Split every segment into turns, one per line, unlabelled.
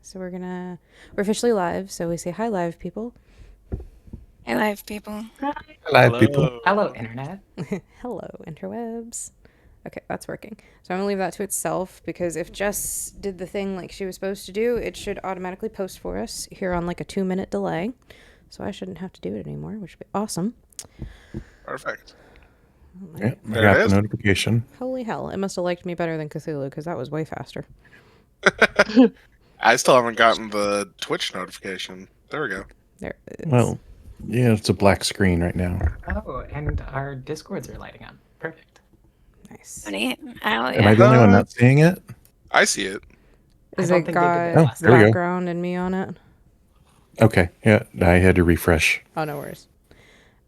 So we're officially live. So we say hi, live people.
Hey, live people.
Live people.
Hello, Internet.
Hello, interwebs. Okay, that's working. So I'm gonna leave that to itself because if Jess did the thing like she was supposed to do, it should automatically post for us here on like a 2-minute delay. So I shouldn't have to do it anymore, which would be awesome.
Perfect.
Oh,
I got the notification.
holy hell! It must have liked me better than Cthulhu because that was way faster.
I still haven't gotten the Twitch notification. There we go.
There it is.
Well, yeah, it's a black screen right now.
Oh, and our Discords are lighting up. Perfect.
Nice.
Neat.
Am I the only one not seeing it?
I see it.
Is
I don't
it
think they did that
got
last
there we go.
background and me on it?
Okay, yeah, I had to refresh.
Oh, no worries.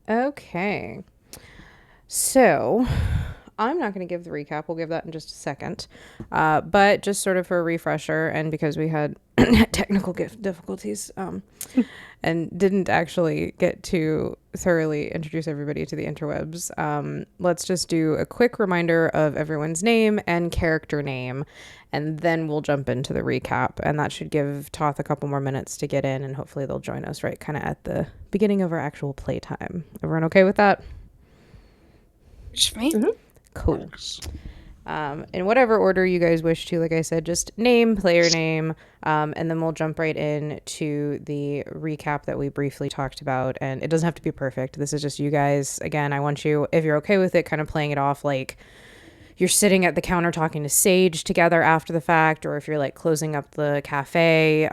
Okay. So, I'm not going to give the recap. We'll give that in just a second. But just sort of for a refresher, and because we had technical difficulties and didn't actually get to thoroughly introduce everybody to the interwebs, let's just do a quick reminder of everyone's name and character name, and then we'll jump into the recap. And that should give Toth a couple more minutes to get in, and hopefully they'll join us right kind of at the beginning of our actual playtime. Everyone okay with that?
Me?
Mm-hmm. Cool. In whatever order you guys wish to, like I said, just name, player name, and then we'll jump right in to the recap that we briefly talked about. And it doesn't have to be perfect. This is just you guys. Again, I want you, if you're okay with it, kind of playing it off like you're sitting at the counter talking to Sage together after the fact, or if you're like closing up the cafe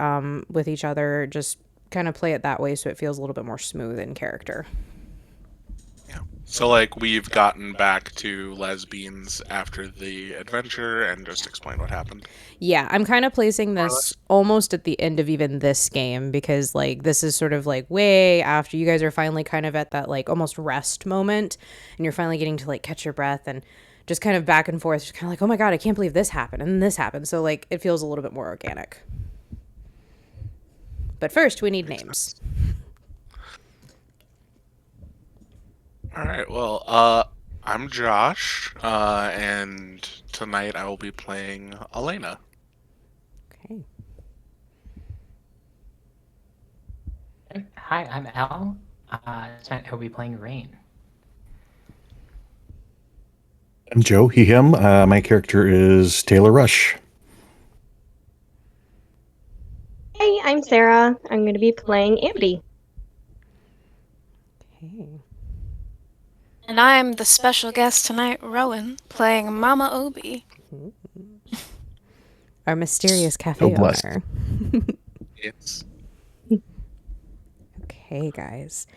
with each other, just kind of play it that way so it feels a little bit more smooth in character.
So, like, we've gotten back to LesBeans after the adventure and just explain what happened.
Yeah, I'm kind of placing this almost at the end of even this game because, like, this is sort of like way after you guys are finally kind of at that, like, almost rest moment and you're finally getting to, like, catch your breath and just kind of back and forth, just kind of like, oh my God, I can't believe this happened and this happened. So, like, it feels a little bit more organic. But first, we need names.
All right, well, I'm Josh, and tonight I will be playing Elena.
Okay.
Hi, I'm Al. Tonight I'll be playing Rain.
I'm Joe, he, him. My character is Taylor Rush.
Hey, I'm Sarah. I'm going to be playing Amity.
Okay.
And I'm the special guest tonight, Rowan, playing Mama Obi.
Our mysterious cafe owner.
Yes.
Okay, guys.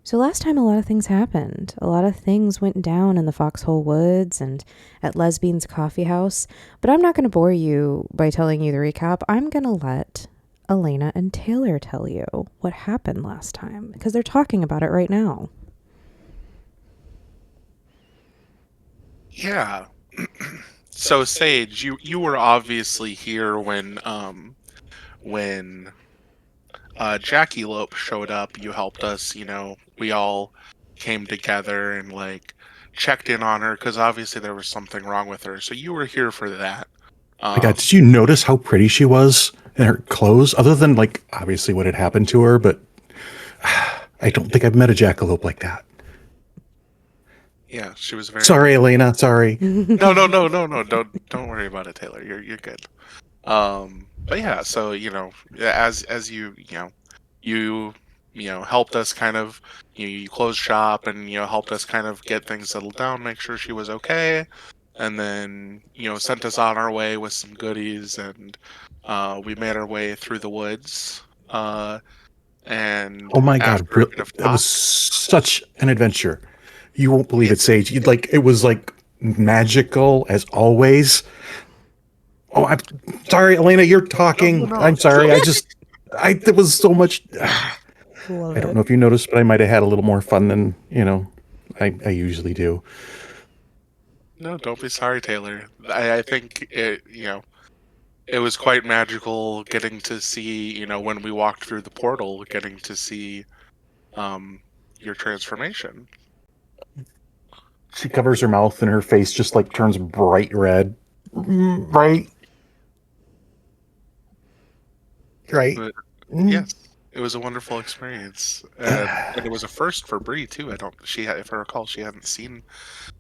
So last time a lot of things happened. A lot of things went down in the Foxhole Woods and at LesBeans Coffee House. But I'm not going to bore you by telling you the recap. I'm going to let Elena and Taylor tell you what happened last time because they're talking about it right now.
Yeah. So, Sage, you were obviously here when Jackie Lope showed up. You helped us, we all came together and, like, checked in on her because obviously there was something wrong with her. So you were here for that.
My God, did you notice how pretty she was in her clothes? Other than, like, obviously what had happened to her, but I don't think I've met a jackalope like that.
Yeah, she was very...
Sorry, Elena, sorry.
No. Don't worry about it, Taylor. You're good. But yeah, so, as you helped us kind of, you closed shop and, helped us kind of get things settled down, make sure she was okay. And then, sent us on our way with some goodies and, we made our way through the woods. And
Oh my God,
after a bit of
that was
talk,
such an adventure. You won't believe it, Sage. It was like magical as always. Oh, I'm sorry, Elena, you're talking.
No.
I'm sorry. There was so much. I don't know if you noticed, but I might have had a little more fun than, I usually do.
No, don't be sorry, Taylor. I think it was quite magical getting to see, when we walked through the portal, getting to see your transformation.
She covers her mouth and her face just like turns bright red. Right? right?
But
Mm.
yes, it was a wonderful experience, and it was a first for Bree too. I don't. She had, if I recall, she hadn't seen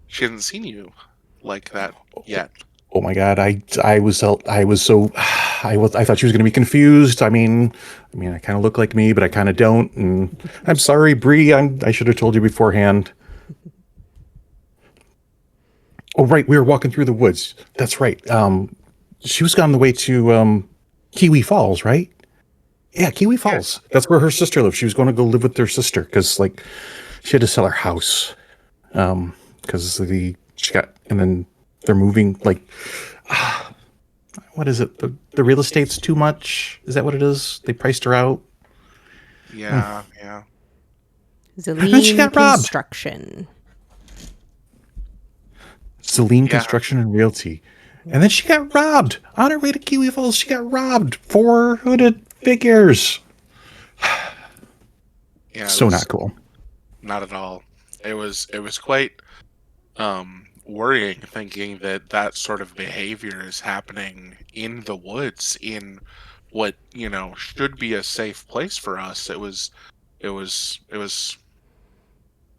you like that yet.
Oh my god, I was so I thought she was going to be confused. I kind of look like me, but I kind of don't. And I'm sorry, Bree. I should have told you beforehand. Oh right, we were walking through the woods. That's right. She was on the way to Kiwi Falls, right? Yeah, Kiwi
Yeah,
Falls. That's where her sister lives. She was going to go live with their sister because like she had to sell her house. Because she got, and then they're moving like what is it? The real estate's too much. Is that what it is? They priced her out.
yeah, yeah.
And then she
Zeline
got robbed.
Construction.
Celine
Yeah.
Construction and Realty. And then she got robbed. On her way to Kiwi Falls, she got robbed. 4 hooded figures.
Yeah, it
So
was
not cool.
not at all. It was quite worrying thinking that that sort of behavior is happening in the woods in what should be a safe place for us. It was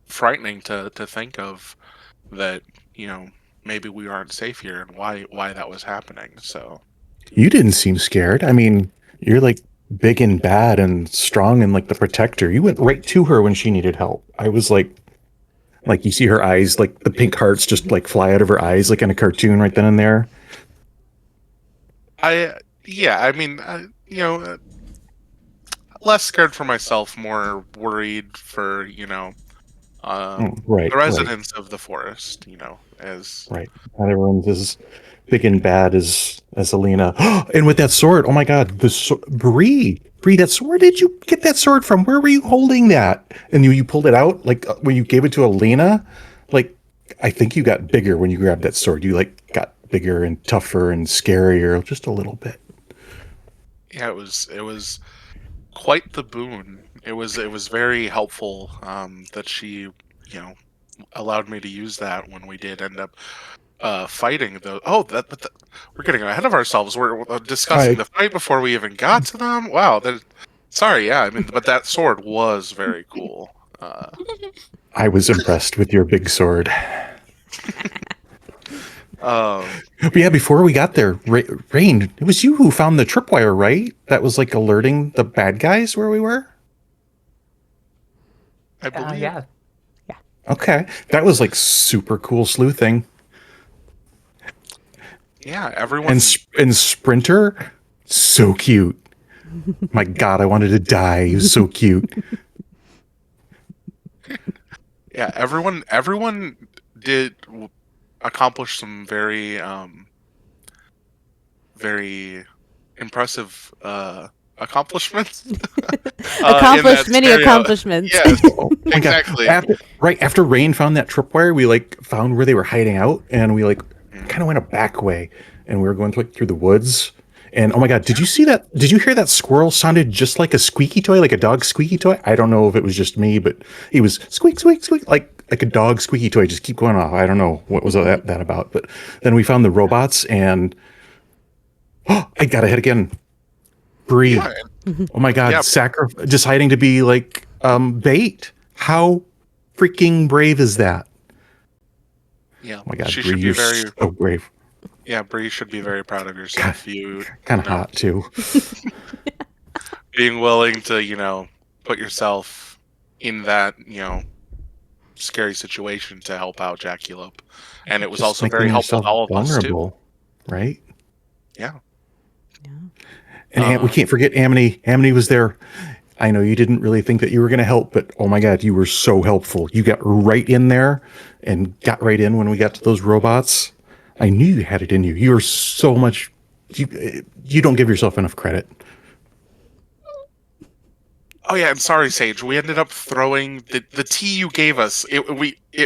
frightening to think of that. You know, maybe we aren't safe here, and why that was happening. So
You didn't seem scared. I mean, you're like big and bad and strong and like the protector. You went right to her when she needed help. I was like you see her eyes, like the pink hearts just like fly out of her eyes, like in a cartoon right then and there.
I mean, less scared for myself, more worried for
Right,
the
right,
residents of the forest. As
right. Not everyone's as big and bad as Alina. And with that sword, oh my god, Bree, that sword. Did you get that sword from? Where were you holding that? And you pulled it out like when you gave it to Alina. Like I think you got bigger when you grabbed that sword. You like got bigger and tougher and scarier, just a little bit.
yeah, it was quite the boon. It was very helpful that she allowed me to use that when we did end up fighting the. Oh, we're getting ahead of ourselves. We're discussing
I
the fight before we even got to them. Wow, sorry, yeah, I mean, but that sword was very cool.
I was impressed with your big sword.
Um,
But yeah, before we got there, Rain, it was you who found the tripwire, right? That was like alerting the bad guys where we were.
I believe.
Yeah.
Okay, that was like super cool sleuthing.
Yeah, everyone.
And Sprinter, so cute. My God, I wanted to die. He was so cute.
Yeah, everyone did accomplish some very impressive accomplishments.
Accomplished many
scenario.
accomplishments.
Yes,
Oh my
exactly.
God! After Rain found that tripwire, we like found where they were hiding out, and we like kind of went a back way, and we were going through the woods. And oh my God, did you see that? Did you hear that squirrel sounded just like a squeaky toy, like a dog squeaky toy? I don't know if it was just me, but he was squeak, squeak, squeak, like a dog squeaky toy, just keep going off. I don't know what was that about. But then we found the robots, and I got ahead again. Bree.
Yeah,
Oh my God,
yeah.
deciding to be like bait. How freaking brave is that?
Yeah.
Oh my God,
She
Bree,
should be
you're
very.
so brave.
Yeah, Bree should be very proud of yourself. You
Kind of hot too.
being willing to put yourself in that scary situation to help out Jackalope, and it was
Just
also
making
very helpful
yourself
to all of us too.
vulnerable, right?
Yeah.
And we can't forget Amity. Amity was there. I know you didn't really think that you were going to help, but oh my God, you were so helpful. You got right in there and got right in when we got to those robots. I knew you had it in you. You were so much. You don't give yourself enough credit.
Oh yeah, and sorry, Sage. We ended up throwing the tea you gave us. It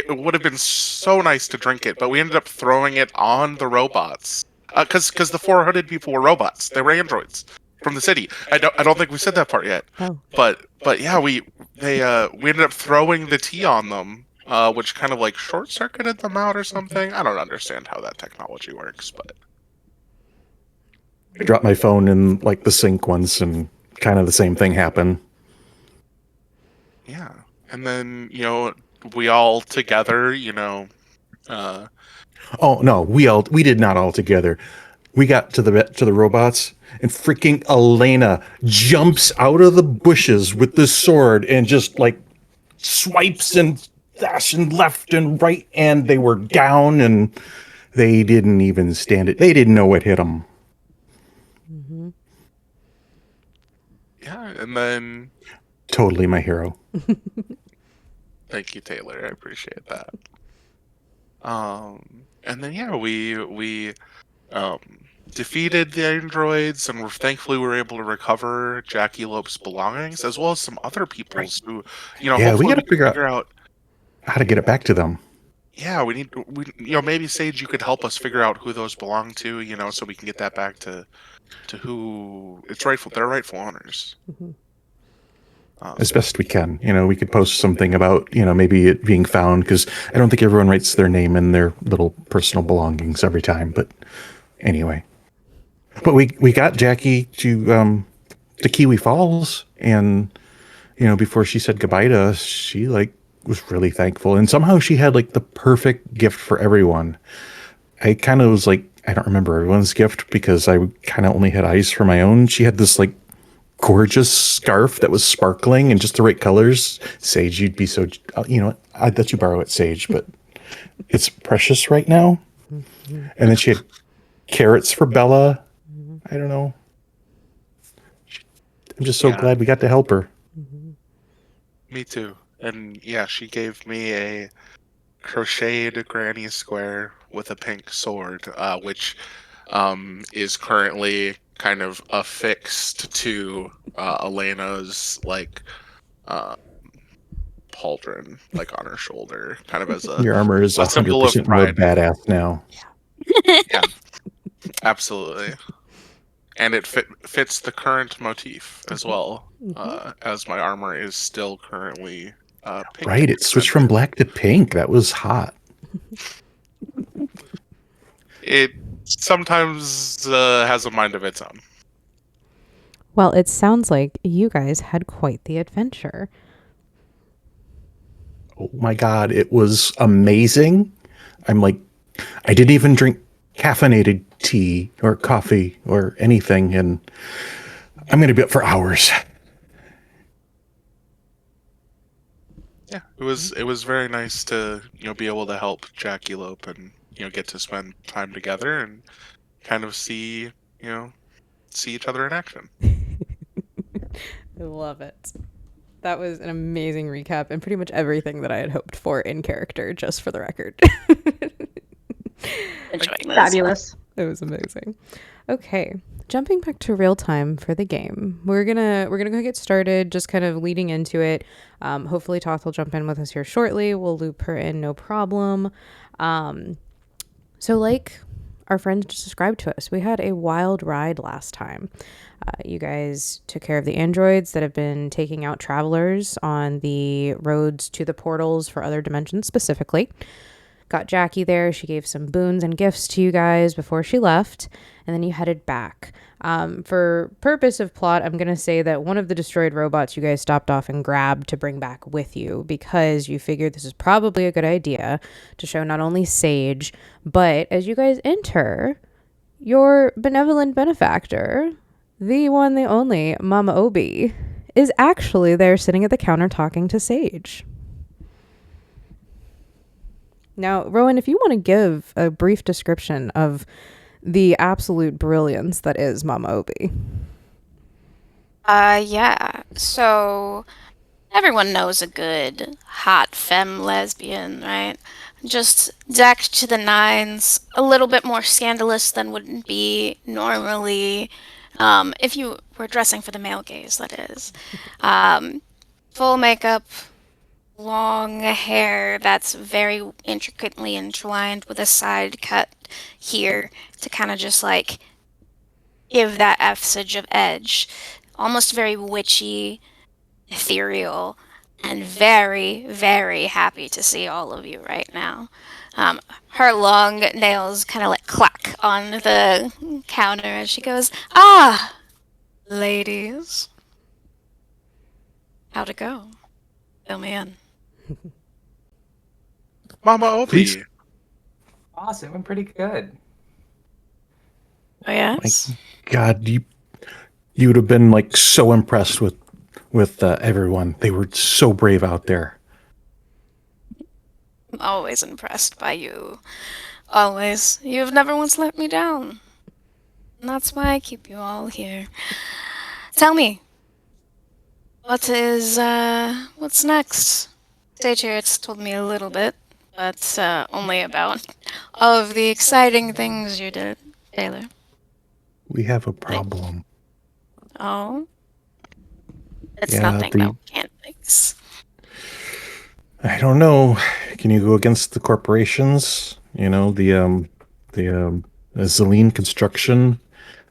would have been so nice to drink it, but we ended up throwing it on the robots. Because the 400 people were robots. They were androids from the city. I don't think we said that part yet.
Oh.
But yeah, we ended up throwing the tea on them, which kind of like short circuited them out or something. I don't understand how that technology works, but
I dropped my phone in like the sink once, and kind of the same thing happen.
Yeah. And then, we all together, uh,
Oh no, we did not all together. We got to the robots, and freaking Elena jumps out of the bushes with this sword and just like swipes and dashing left and right, and they were down, and they didn't even stand it. They didn't know what hit them.
yeah. And then,
Totally my hero.
thank you, Taylor. I appreciate that. And then, yeah, we um, defeated the androids, and thankfully we were able to recover Jackie Lope's belongings, as well as some other people's who,
Yeah, we
hopefully
got to
we can
figure out
figure out.
how to get it back to them.
Yeah, maybe Sage, you could help us figure out who those belong to, so we can get that back to who it's rightful, their rightful owners.
As best we can. We could post something about, maybe it being found, because I don't think everyone writes their name and their little personal belongings every time. But anyway, but we got Jackie to Kiwi Falls, and before she said goodbye to us, she like was really thankful, and somehow she had like the perfect gift for everyone. I kind of was like, I don't remember everyone's gift because I kind of only had eyes for my own. She had this like gorgeous scarf that was sparkling and just the right colors. Sage, you'd be so, I'd let you borrow it, Sage, but it's precious right now. And then she had carrots for Bella. I don't know. I'm just so
Yeah.
glad we got to help her.
Me too. And yeah, she gave me a crocheted granny square with a pink sword, which is currently kind of affixed to Elena's like pauldron, like on her shoulder, kind of as
Your armor is
a symbol of
100% more
pride.
badass now.
Yeah, absolutely. And it fits the current motif as well, as my armor is still currently pink.
Right, it switched from black to pink. That was hot.
It sometimes has a mind of its own.
Well, it sounds like you guys had quite the adventure.
Oh my God, it was amazing. I'm like, I didn't even drink caffeinated tea or coffee or anything, and I'm going to be up for hours.
Yeah, it was very nice to be able to help Jackie Lope and get to spend time together and kind of see each other in action.
I love it. That was an amazing recap and pretty much everything that I had hoped for in character, just for the record.
Enjoying this.
Fabulous.
It was amazing. Okay, jumping back to real time for the game. We're gonna go get started, just kind of leading into it. Hopefully Toth will jump in with us here shortly. We'll loop her in, no problem. So like our friends just described to us, we had a wild ride last time. You guys took care of the androids that have been taking out travelers on the roads to the portals for other dimensions specifically. Got Jackie there. She gave some boons and gifts to you guys before she left, and then you headed back. For purpose of plot, I'm going to say that one of the destroyed robots you guys stopped off and grabbed to bring back with you because you figured this is probably a good idea to show not only Sage, but as you guys enter, your benevolent benefactor, the one, the only, Mama Obi, is actually there sitting at the counter talking to Sage. Now, Rowan, if you want to give a brief description of the absolute brilliance that is Mama Obi.
Yeah. So everyone knows a good hot femme lesbian, right? Just decked to the nines, a little bit more scandalous than would be normally, if you were dressing for the male gaze, that is. Full makeup, long hair that's very intricately intertwined with a side cut here to kind of just like give that efsage of edge. Almost very witchy, ethereal, and very, very happy to see all of you right now. Her long nails kind of like clack on the counter as she goes, "Ah, ladies, How'd it go? Fill me in.
Mama
Please,
Obi.
Boss, it went pretty good.
Oh,
my
yes?
God, you would have been like so impressed with everyone. They were so brave out there.
I'm always impressed by you. Always. You've never once let me down. And that's why I keep you all here. Tell me, what's next? Stage here, it's told me a little bit, but only about of the exciting things you did, Taylor.
We have a
Like,
problem.
oh, it's
Yeah,
nothing that we can't fix.
I don't know. Can you go against the corporations? The Zelene Construction.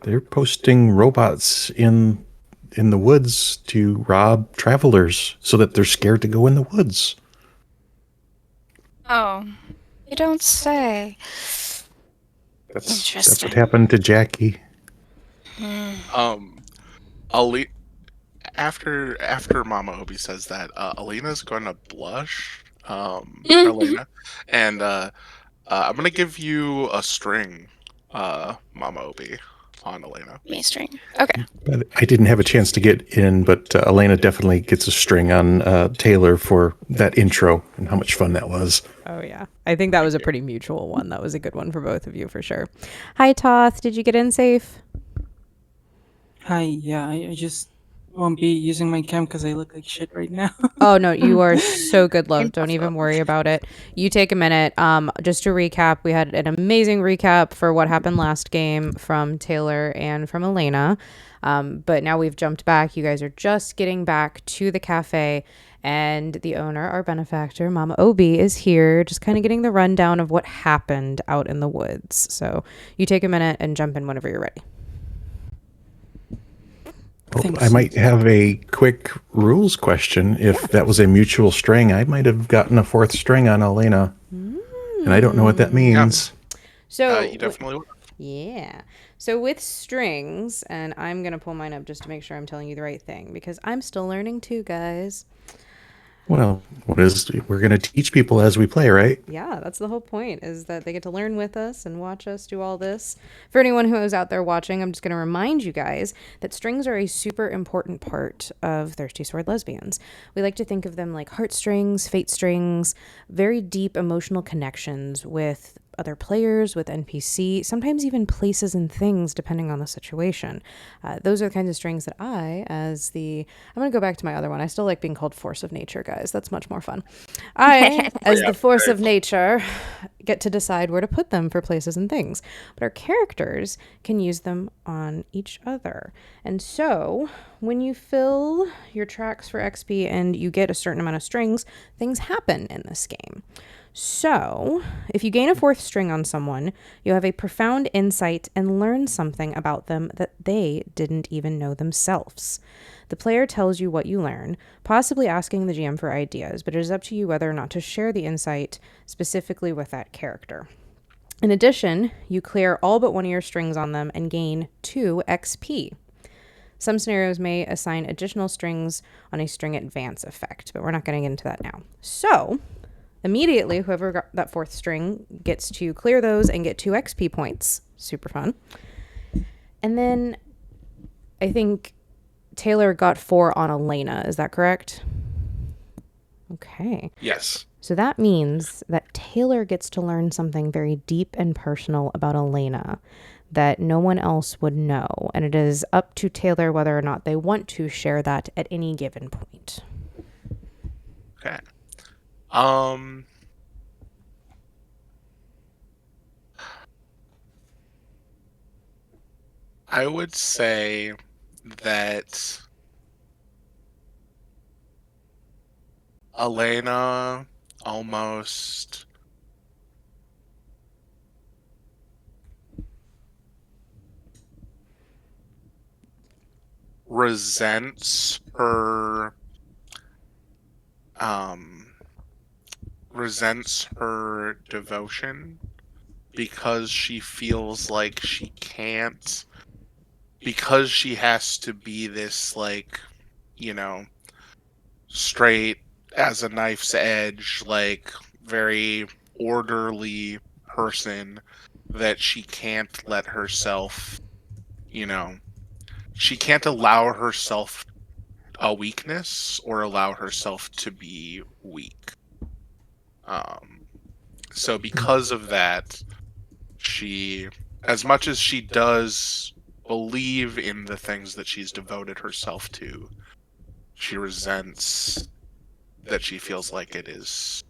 They're posting robots in the woods to rob travelers so that they're scared to go in the woods.
Oh, you don't say.
That's what
Interesting.
happened to Jackie.
Um, Ali- after Mama Obi says that, Elena's gonna blush. Elena, and I'm gonna give you a string, Mama Obi, on Elena.
Me string. Okay.
But I didn't have a chance to get in, but Elena definitely gets a string on Taylor for that intro and how much fun that was.
Oh, yeah. I think that was a pretty mutual one. That was a good one for both of you for sure. Hi, Toth. Did you get in safe?
Hi, yeah, I just won't be using my cam because I look like shit right now.
Oh, no, you are so good, love.
I'm
Don't even
awesome.
worry about it. You take a minute. Just to recap, we had an amazing recap for what happened last game from Taylor and from Elena. But now we've jumped back. You guys are just getting back to the cafe, and the owner, our benefactor, Mama Obi, is here, just kind of getting the rundown of what happened out in the woods. So you take a minute and jump in whenever you're ready.
Oh, I
Thanks.
might have a quick rules question. If that was a mutual string, I might have gotten a fourth string on Elena. And I don't know what that means.
So
You definitely would.
yeah. So with strings, and I'm going to pull mine up just to make sure I'm telling you the right thing because I'm still learning too, guys.
Well, we're going to teach people as we play, right?
Yeah, that's the whole point is that they get to learn with us and watch us do all this. For anyone who is out there watching, I'm just going to remind you guys that strings are a super important part of Thirsty Sword Lesbians. We like to think of them like heartstrings, fate strings, very deep emotional connections with other players, with NPC, sometimes even places and things depending on the situation. Those are the kinds of strings that I'm going to go back to my other one. I still like being called Force of Nature, guys. That's much more fun. I, as
Yeah,
the Force
very
of Nature, get to decide where to put them for places and things. But our characters can use them on each other. And so when you fill your tracks for XP and you get a certain amount of strings, things happen in this game. So, if you gain a fourth string on someone, you have a profound insight and learn something about them that they didn't even know themselves. The player tells you what you learn, possibly asking the GM for ideas, but it is up to you whether or not to share the insight specifically with that character. In addition, you clear all but one of your strings on them and gain 2 XP. Some scenarios may assign additional strings on a string advance effect, but we're not going to get into that now. So, immediately, whoever got that fourth string gets to clear those and get 2 XP points. Super fun. And then I think Taylor got 4 on Elena. Is that correct? Okay.
Yes.
So that means that Taylor gets to learn something very deep and personal about Elena that no one else would know. And it is up to Taylor whether or not they want to share that at any given point.
Okay. I would say that Elena almost resents um her devotion because she feels like she can't, because she has to be this, like, you know, straight as a knife's edge, like very orderly person that she can't let herself, you know, she can't allow herself a weakness or allow herself to be weak. So because of that, she, as much as she does believe in the things that she's devoted herself to, she resents that she feels like it is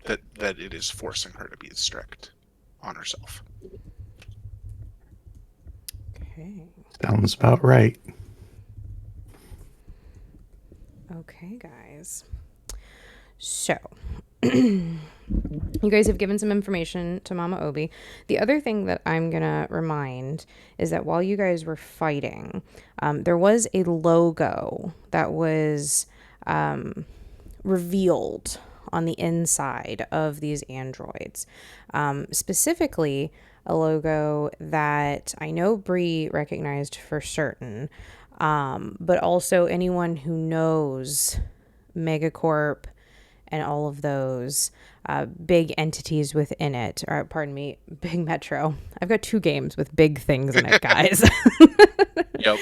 that it is forcing her to be strict on herself.
Okay.
Sounds about right.
Okay, guys. So, you guys have given some information to Mama Obi. The other thing that I'm going to remind is that while you guys were fighting, there was a logo that was revealed on the inside of these androids. Specifically, a logo that I know Bree recognized for certain, but also anyone who knows Megacorp and all of those big entities within it, or pardon me, Big Metro. I've got 2 games with big things in it, guys.
Yep.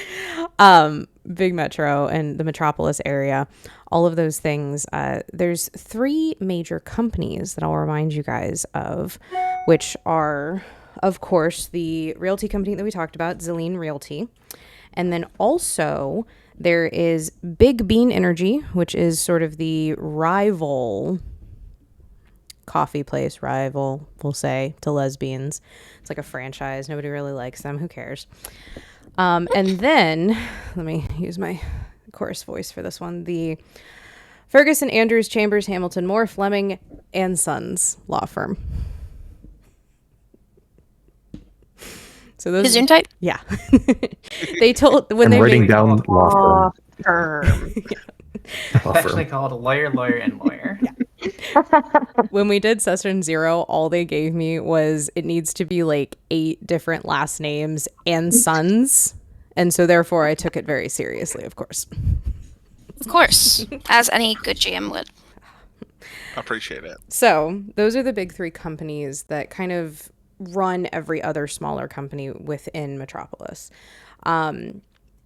Big Metro and the Metropolis area, all of those things. There's 3 major companies that I'll remind you guys of, which are, of course, the realty company that we talked about, Zillion Realty. And then also there is Big Bean Energy, which is sort of the rival coffee place, rival, we'll say, to LesBeans. It's like a franchise. Nobody really likes them. Who cares? And then, let me use my chorus voice for this one. The Ferguson, Andrews, Chambers, Hamilton, Moore, Fleming, and Sons law firm. So those,
Gesundheit?
yeah. They told when
I'm
they
writing
made,
down law
Law
firm.
firm.
Law
It's actually
firm.
called lawyer, lawyer, and lawyer.
when we did Session Zero, all they gave me was it needs to be like 8 different last names and sons. And so therefore I took it very seriously, of course.
Of course, as any good GM would.
Appreciate it.
So those are the big 3 companies that kind of run every other smaller company within Metropolis.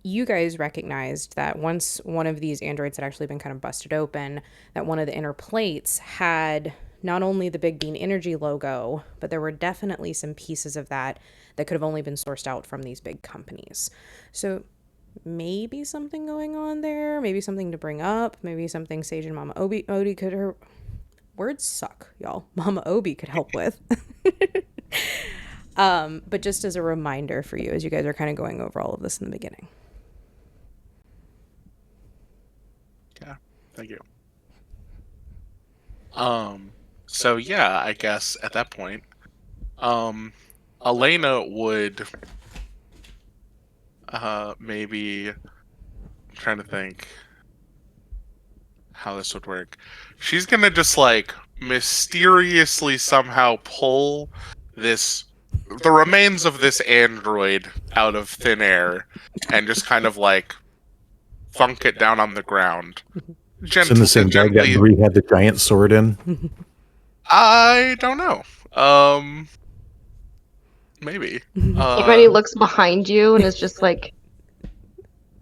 You guys recognized that once one of these androids had actually been kind of busted open, that one of the inner plates had not only the Big Bean Energy logo, but there were definitely some pieces of that that could have only been sourced out from these big companies. So maybe something going on there, maybe something to bring up, maybe something Sage and Mama Obi could... Words suck, y'all. Mama Obi could help with. But just as a reminder for you, as you guys are kind of going over all of this in the beginning.
Yeah. Thank you. So yeah, I guess at that point, Elena would maybe, I'm trying to think how this would work. She's gonna just like mysteriously somehow pull the remains of this android out of thin air and just kind of like thunk it down on the ground.
It's in the same bag that Bree had the giant sword in.
I don't know. Maybe.
Everybody looks behind you and is just like,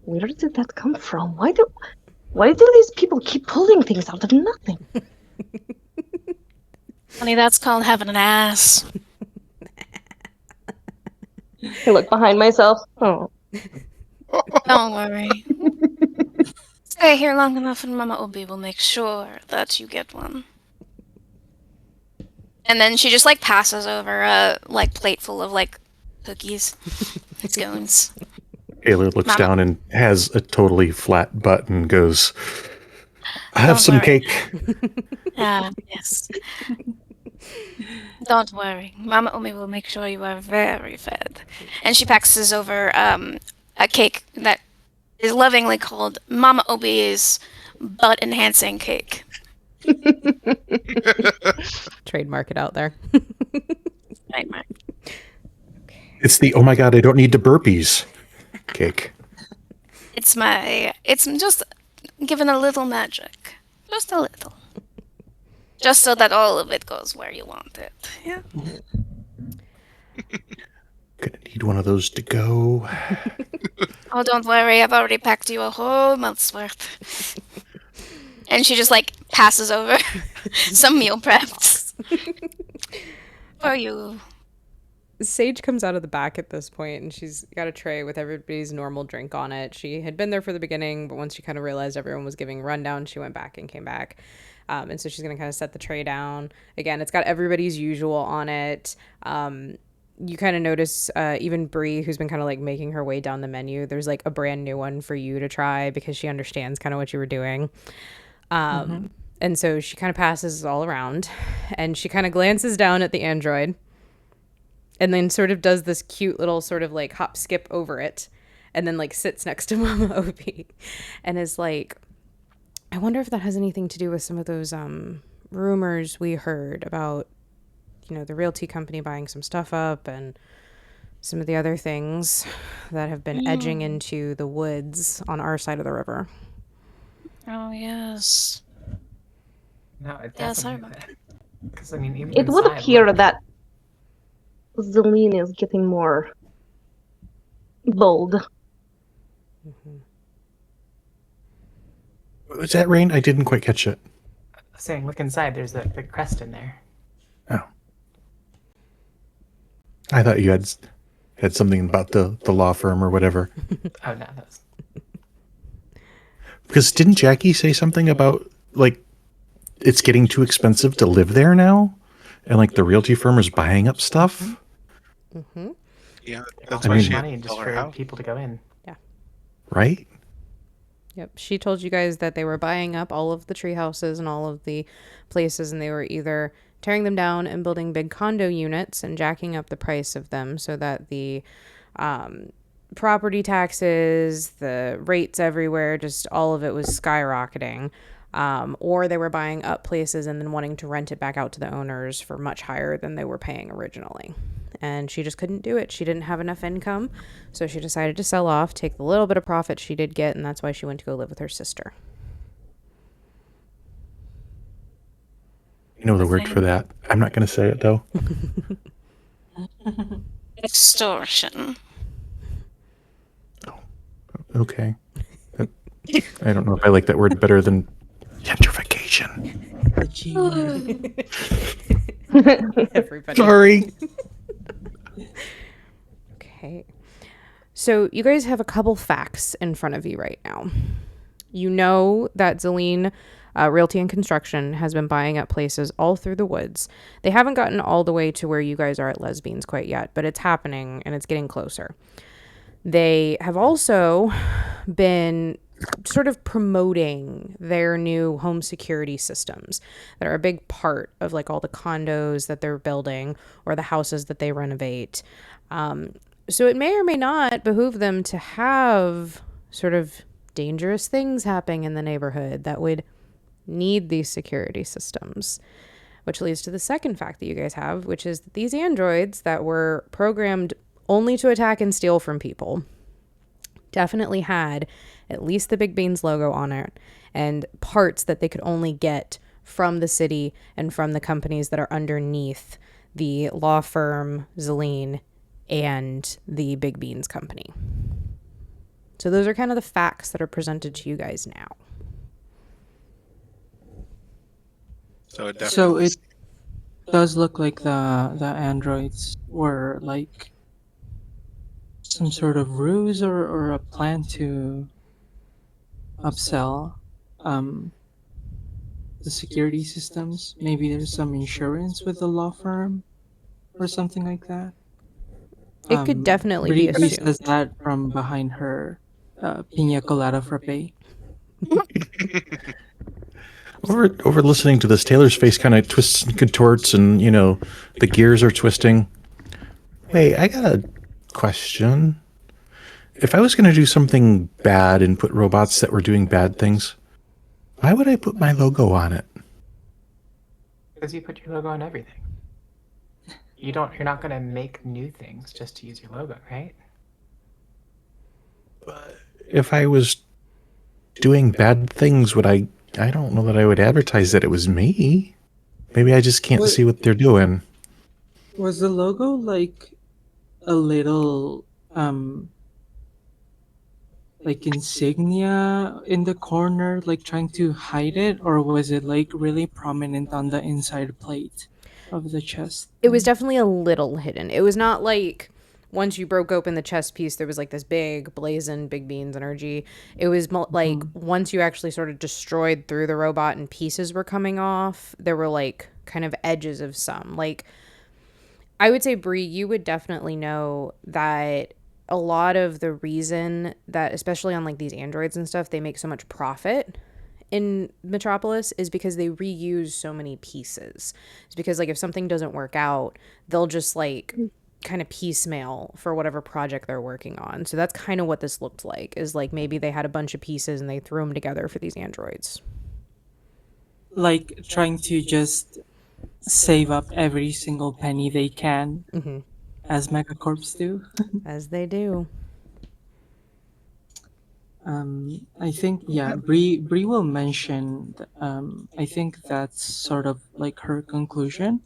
where did that come from? Why do these people keep pulling things out of nothing?
Honey, that's called having an ass.
I look behind myself. Oh.
Don't worry. Stay here long enough and Mama Obi will make sure that you get one. And then she just like passes over a like plate full of like cookies, scones.
Taylor looks
Mama.
down and has a totally flat butt and goes, I have
Don't
some
worry.
cake.
Yes. Don't worry. Mama Omi will make sure you are very fed. And she passes over a cake that is lovingly called Mama Obi's butt enhancing cake.
Trademark it out there.
Right, Mark?
It's the, oh my God, I don't need to burpees cake.
It's just given a little magic. Just a little. Just so that all of it goes where you want it. Yeah.
Gonna need one of those to go.
Oh, don't worry. I've already packed you a whole month's worth. And she just like passes over some meal preps for you.
Sage comes out of the back at this point, and she's got a tray with everybody's normal drink on it. She had been there for the beginning, but once she kind of realized everyone was giving rundown, she went back and came back. And so she's going to kind of set the tray down. Again, it's got everybody's usual on it. You kind of notice even Bree, who's been kind of like making her way down the menu, there's like a brand new one for you to try because she understands kind of what you were doing. And so she kind of passes all around, and she kind of glances down at the android, and then sort of does this cute little sort of like hop skip over it, and then like sits next to Mama Opie and is like, I wonder if that has anything to do with some of those rumors we heard about, the realty company buying some stuff up and some of the other things that have been edging into the woods on our side of the river.
Oh, yes.
No, it
Yes, I
definitely.
remember.
Because I mean, even
It would
inside,
appear
look,
that Zelene is getting more bold.
Was that Rain? I didn't quite catch it.
saying, look inside. There's the crest in there.
Oh. I thought you had something about the law firm or whatever.
Oh no, that's
Because didn't Jackie say something about like it's getting too expensive to live there now, and like the realty firm is buying up stuff,
Yeah,
all
that's
I
why
mean-
she had
money
to
just
sell her
for
house.
people to go in.
right?
Yep. She told you guys that they were buying up all of the tree houses and all of the places, and they were either tearing them down and building big condo units and jacking up the price of them so that the property taxes, the rates everywhere, just all of it was skyrocketing. Or they were buying up places and then wanting to rent it back out to the owners for much higher than they were paying originally. And she just couldn't do it. She didn't have enough income. So she decided to sell off, take the little bit of profit she did get, and that's why she went to go live with her sister.
You know the word for that. I'm not going to say it though.
Extortion.
Okay. I don't know if I like that word better than gentrification.
The G word.
Everybody.
Sorry.
Okay. So you guys have a couple facts in front of you right now. You know that Zelene Realty and Construction has been buying up places all through the woods. They haven't gotten all the way to where you guys are at LesBeans quite yet, but it's happening and it's getting closer. They have also been sort of promoting their new home security systems that are a big part of like all the condos that they're building or the houses that they renovate. So it may or may not behoove them to have sort of dangerous things happening in the neighborhood that would need these security systems. Which leads to the second fact that you guys have, which is that these androids that were programmed only to attack and steal from people definitely had at least the Big Beans logo on it and parts that they could only get from the city and from the companies that are underneath the law firm Zelene and the Big Beans company. So those are kind of the facts that are presented to you guys now.
So it definitely.
So it does look like the androids were like some sort of ruse or a plan to upsell the security systems. Maybe there's some insurance with the law firm or something like that.
It could definitely be
Bree
assumed.
says that from behind her pina colada frappe.
Over listening to this, Taylor's face kind of twists and contorts, and the gears are twisting. Wait, I got a question. If I was going to do something bad and put robots that were doing bad things, why would I put my logo on it?
Because you put your logo on everything. You're not gonna make new things just to use your logo, right?
If I was doing bad things, would I don't know that I would advertise that it was me. Maybe I just can't
What
see what they're doing.
was the logo like a little like insignia in the corner, like trying to hide it, or was it like really prominent on the inside plate of the chest?
It was definitely a little hidden. It was not like once you broke open the chest piece, there was like this big blazing big beans energy. It was like once you actually sort of destroyed through the robot and pieces were coming off, there were like kind of edges of some. Like I would say, Bree, you would definitely know that a lot of the reason that, especially on like these androids and stuff, they make so much profit in Metropolis is because they reuse so many pieces. It's because like if something doesn't work out, they'll just like kind of piecemeal for whatever project they're working on. So that's kind of what this looked like, is like maybe they had a bunch of pieces and they threw them together for these androids.
Like trying to just save up every single penny they can, as megacorps do.
As they do.
I think yeah, Bree will mention. I think that's sort of like her conclusion,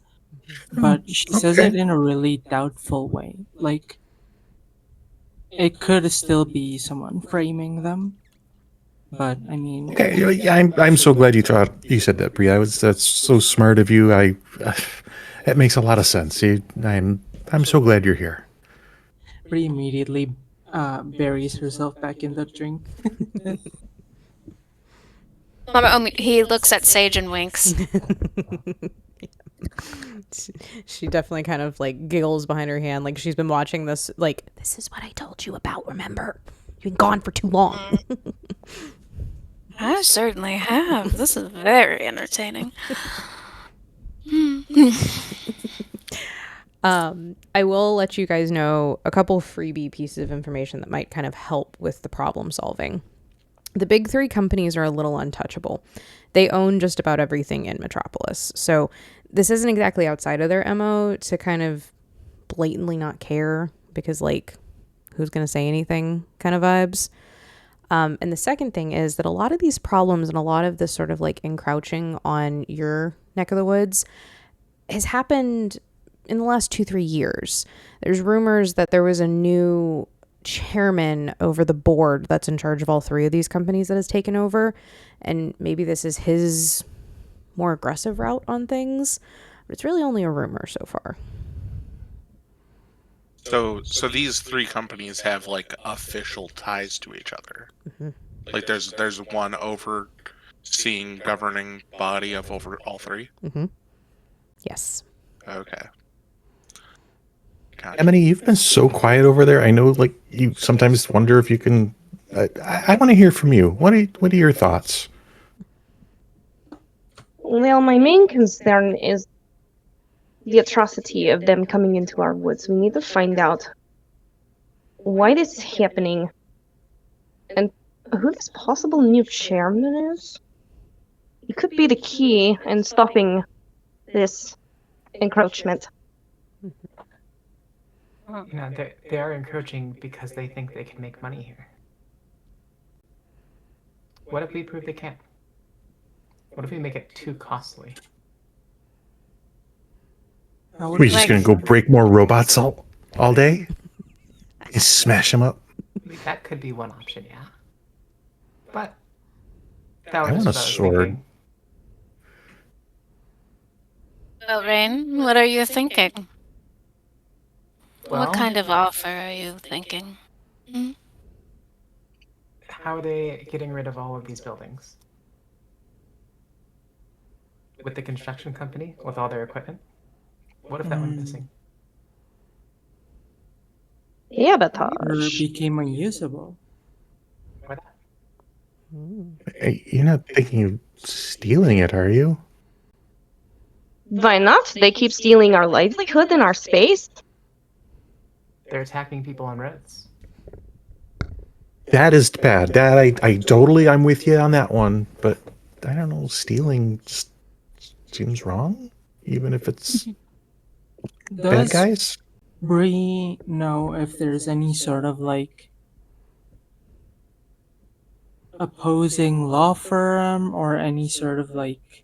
but she says
Okay.
it in a really doubtful way. Like it could still be someone framing them, but I mean,
Okay, yeah, I'm so glad you said that, Bria. That's so smart of you. It makes a lot of sense. I'm so glad you're here.
Bree immediately buries herself back in the drink.
He looks at Sage and winks.
She definitely kind of like giggles behind her hand, like she's been watching this. Like, this is what I told you about. Remember, you've been gone for too long.
I certainly have. This is very entertaining.
I will let you guys know a couple freebie pieces of information that might kind of help with the problem solving. The big three companies are a little untouchable. They own just about everything in Metropolis. So this isn't exactly outside of their MO to kind of blatantly not care, because like, who's going to say anything kind of vibes. And the second thing is that a lot of these problems and a lot of this sort of like encroaching on your neck of the woods has happened in the last 2-3 years. There's rumors that there was a new chairman over the board that's in charge of all three of these companies that has taken over, and maybe this is his more aggressive route on things, but it's really only a rumor so far.
So these three companies have like official ties to each other. Like there's one overseeing governing body of over all three.
Yes.
Okay. Gotcha.
Emily, you've been so quiet over there. I know, like, you sometimes wonder if you can. I want to hear from you. What are your thoughts?
Well, my main concern is the atrocity of them coming into our woods. We need to find out why this is happening and who this possible new chairman is. It could be the key in stopping this encroachment.
Well, they are encroaching because they think they can make money here. What if we prove they can't? What if we make it too costly?
We're just gonna go break more robots all day and smash them up.
That could be one option, yeah. But that
I
was
want a
just what I was
sword.
thinking.
Well, Rain, what are you thinking?
Well,
What kind of offer are you thinking?
how are they getting rid of all of these buildings? With the construction company, with all their equipment? What if that went missing?
Or
Sabotage.
became unusable.
Or that?
Hey, you're not thinking of stealing it, are you?
Why not? They keep stealing our livelihood and our space.
They're attacking people on roads.
That is bad. That I'm with you on that one. But I don't know, stealing just seems wrong, even if it's bad
Does
guys.
Bree know if there's any sort of like opposing law firm or any sort of like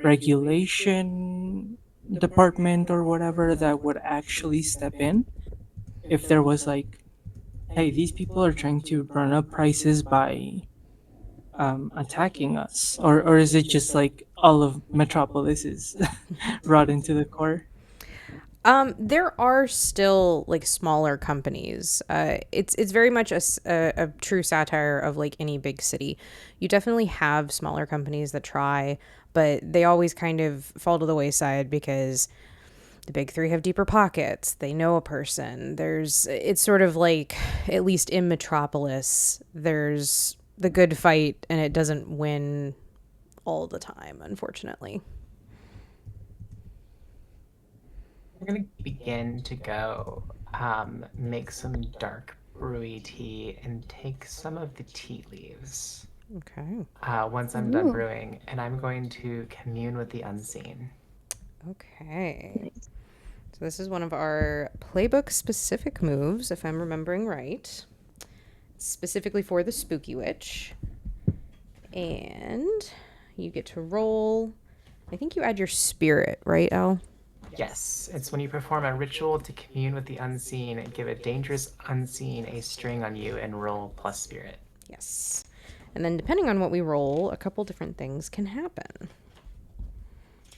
regulation department or whatever that would actually step in if there was like, hey, these people are trying to run up prices by attacking us, or is it just like all of Metropolis is rotten to the core?
There are still like smaller companies. It's very much a true satire of like any big city. You definitely have smaller companies that try, but they always kind of fall to the wayside because the big three have deeper pockets. They know a person. It's sort of like, at least in Metropolis, there's the good fight and it doesn't win all the time, unfortunately.
We're gonna begin to go make some dark brewy tea and take some of the tea leaves
Okay.
once I'm done brewing, and I'm going to commune with the unseen.
Okay. So this is one of our playbook specific moves, if I'm remembering right. Specifically for the Spooky Witch. And you get to roll. I think you add your spirit, right, Elle?
Yes, it's when you perform a ritual to commune with the unseen, give a dangerous unseen a string on you and roll plus spirit.
Yes. And then depending on what we roll, a couple different things can happen.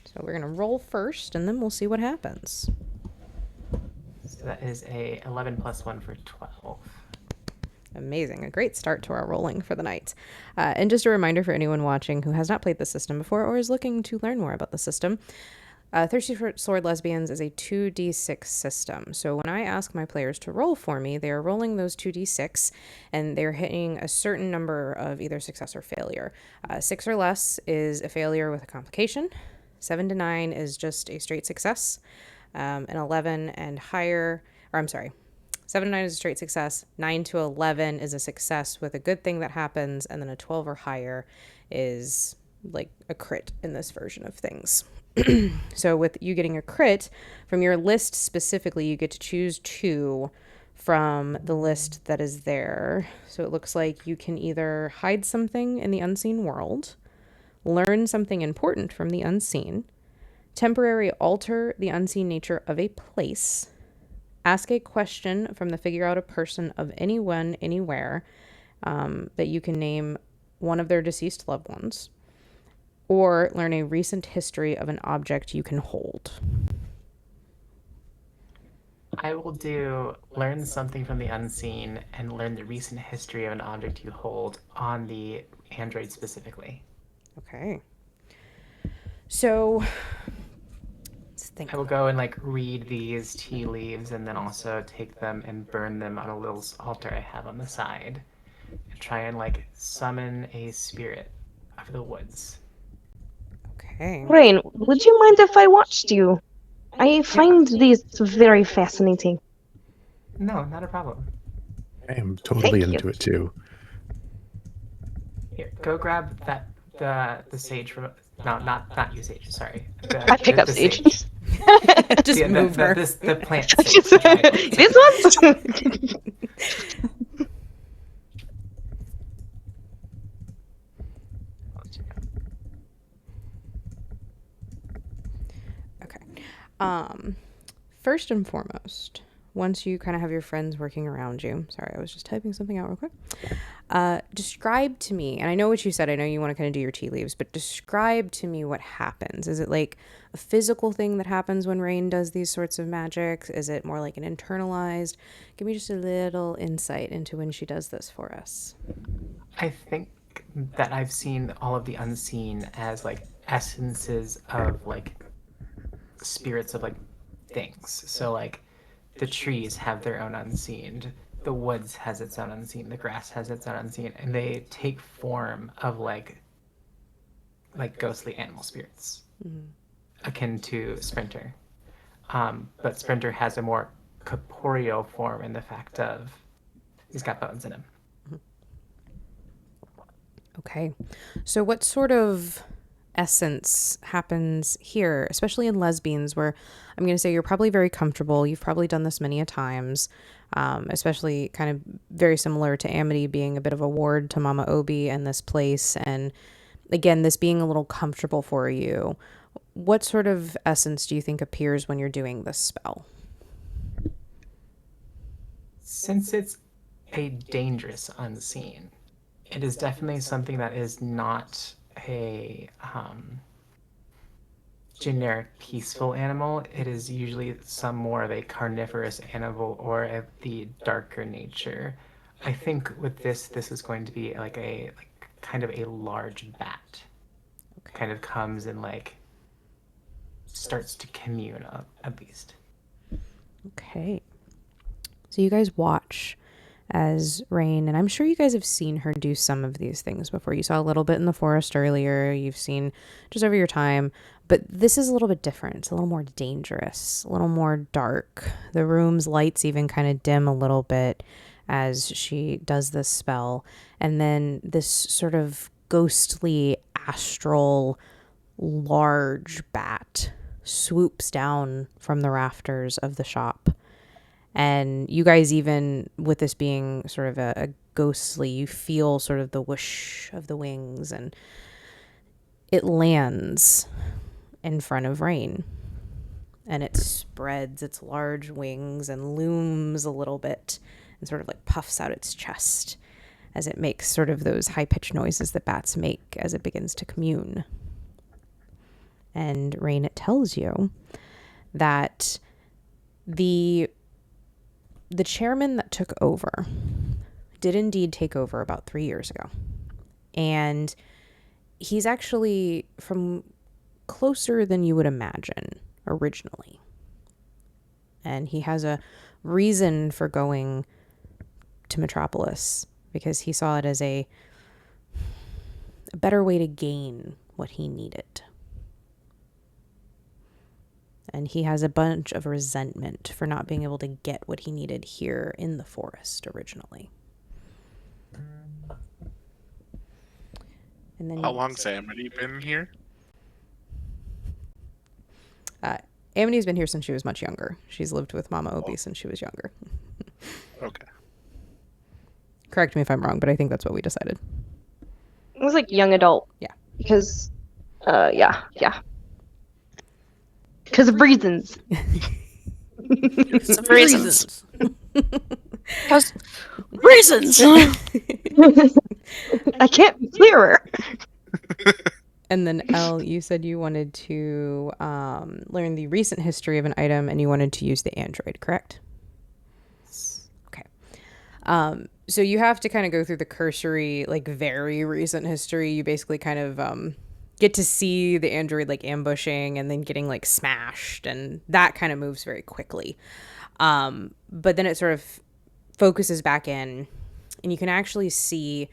So we're going to roll first, and then we'll see what happens.
So that is a 11 plus 1 for 12.
Amazing. A great start to our rolling for the night. And just a reminder for anyone watching who has not played the system before or is looking to learn more about the system, Thirsty for Sword Lesbians is a 2d6 system. So when I ask my players to roll for me, they are rolling those 2d6 and they're hitting a certain number of either success or failure. 6 or less is a failure with a complication. 7 to 9 is just a straight success. And 11 and higher, or I'm sorry, 7 to 9 is a straight success. 9 to 11 is a success with a good thing that happens. And then a 12 or higher is like a crit in this version of things. So with you getting a crit, from your list specifically, you get to choose 2 from the list that is there. So it looks like you can either hide something in the unseen world, learn something important from the unseen, temporarily alter the unseen nature of a place, ask a question from the figure out a person of anyone, anywhere, that you can name one of their deceased loved ones, or learn a recent history of an object you can hold.
I will do learn something from the unseen and learn the recent history of an object you hold on the android specifically.
Okay. So let's think.
I will go and like read these tea leaves and then also take them and burn them on a little altar I have on the side and try and like summon a spirit of the woods.
Okay.
Rain, would you mind if I watched you? I find these very fascinating.
No, not a problem.
I am totally
Thank you.
into it too.
Here, go grab that the sage from not you sage. Sorry,
I pick up
the
sage.
Just
Yeah,
move her.
the plant sage. Right?
This one's.
Okay. First and foremost, once you kind of have your friends working around you, sorry, I was just typing something out real quick. Describe to me, and I know what you said, I know you want to kind of do your tea leaves, but describe to me what happens. Is it like a physical thing that happens when Rain does these sorts of magics? Is it more like an internalized? Give me just a little insight into when she does this for us.
I think that I've seen all of the unseen as like essences of like spirits of like things. So like the trees have their own unseen, the woods has its own unseen, the grass has its own unseen, and they take form of like ghostly animal spirits, akin to Sprinter. But Sprinter has a more corporeal form in the fact of he's got bones in him.
Okay. So what sort of essence happens here, especially in LesBeans, where I'm going to say you're probably very comfortable. You've probably done this many a times, especially kind of very similar to Amity being a bit of a ward to Mama Obi and this place. And again, this being a little comfortable for you. What sort of essence do you think appears when you're doing this spell?
Since it's a dangerous unseen, it is definitely something that is not a generic peaceful animal. It is usually some more of a carnivorous animal or of the darker nature. I think with this is going to be like a kind of a large bat.
Okay.
Kind of comes and like starts to commune at least.
Okay. So you guys watch as Rain, and I'm sure you guys have seen her do some of these things before. You saw a little bit in the forest earlier. You've seen just over your time, but this is a little bit different. It's a little more dangerous, a little more dark. The room's lights even kind of dim a little bit as she does this spell. And then this sort of ghostly, astral, large bat swoops down from the rafters of the shop. And you guys, even with this being sort of a ghostly, you feel sort of the whoosh of the wings, and it lands in front of Rain. And it spreads its large wings and looms a little bit and sort of like puffs out its chest as it makes sort of those high-pitched noises that bats make as it begins to commune. And Rain, it tells you that the chairman that took over did indeed take over about 3 years ago. And he's actually from closer than you would imagine originally. And he has a reason for going to Metropolis because he saw it as a better way to gain what he needed. And he has a bunch of resentment for not being able to get what he needed here in the forest originally. And then
How long's Amity been here?
Amity's been here since she was much younger. She's lived with Mama Obi since she was younger.
Okay.
Correct me if I'm wrong, but I think that's what we decided.
It was like young adult.
Yeah.
Because, yeah. Because of reasons.
Some reasons. Because reasons.
I can't be clearer.
And then, Elle, you said you wanted to learn the recent history of an item and you wanted to use the android, correct? Okay. So you have to kind of go through the cursory, like very recent history. You basically kind of get to see the android like ambushing and then getting like smashed, and that kind of moves very quickly. But then it sort of focuses back in, and you can actually see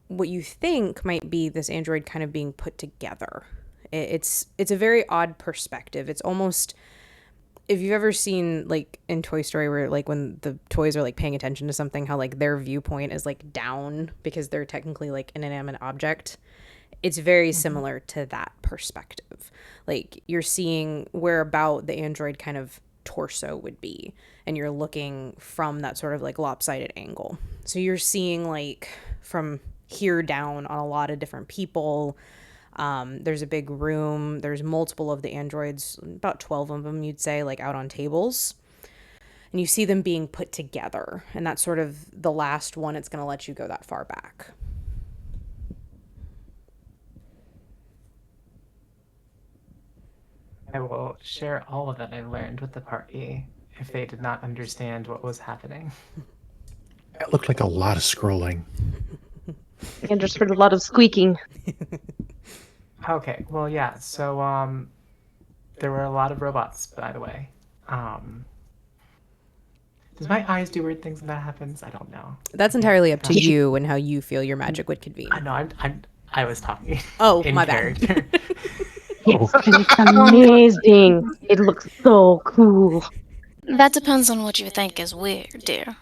what you think might be this android kind of being put together. It's a very odd perspective. It's almost, if you've ever seen like in Toy Story where like when the toys are like paying attention to something, how like their viewpoint is like down because they're technically like an inanimate object. It's very similar to that perspective. Like you're seeing where about the android kind of torso would be, and you're looking from that sort of like lopsided angle. So you're seeing like from here down on a lot of different people. There's a big room. There's multiple of the androids, about 12 of them, you'd say, like out on tables. And you see them being put together. And that's sort of the last one. It's going to let you go that far back.
I will share all of that I learned with the party if they did not understand what was happening.
It looked like a lot of scrolling.
And just heard a lot of squeaking.
Okay, well, yeah, so, there were a lot of robots, by the way. Does my eyes do weird things when that happens? I don't know.
That's entirely up to you and how you feel your magic would convene.
I know, I was talking
Oh,
in
my bad.
character.
Yes, and it's amazing. It looks so cool.
That depends on what you think is weird, dear.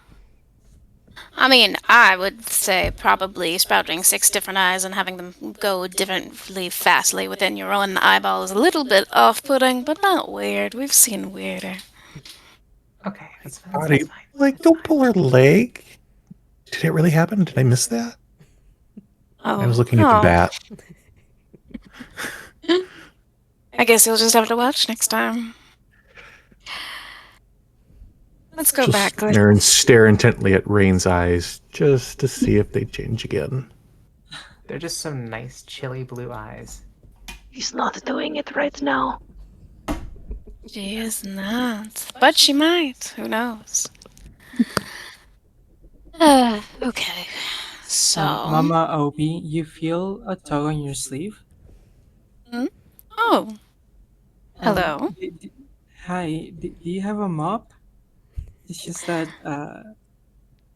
I mean, I would say probably sprouting 6 different eyes and having them go differently fastly within your own eyeball is a little bit off-putting, but not weird. We've seen weirder.
Okay, that's fine.
Body,
That's fine.
like, don't pull her leg. Did it really happen? Did I miss that? I was
Oh,
looking at the
oh.
bat.
I guess you'll just have to watch next time. Let's go
Just
back.
sit there and stare intently at Rain's eyes just to see if they change again.
They're just some nice, chilly blue eyes.
She's not doing it right now.
She is not, but she might. Who knows? Okay. So,
Mama Obi, you feel a tug on your sleeve?
oh, hello.
Hi, do you have a mop? It's just that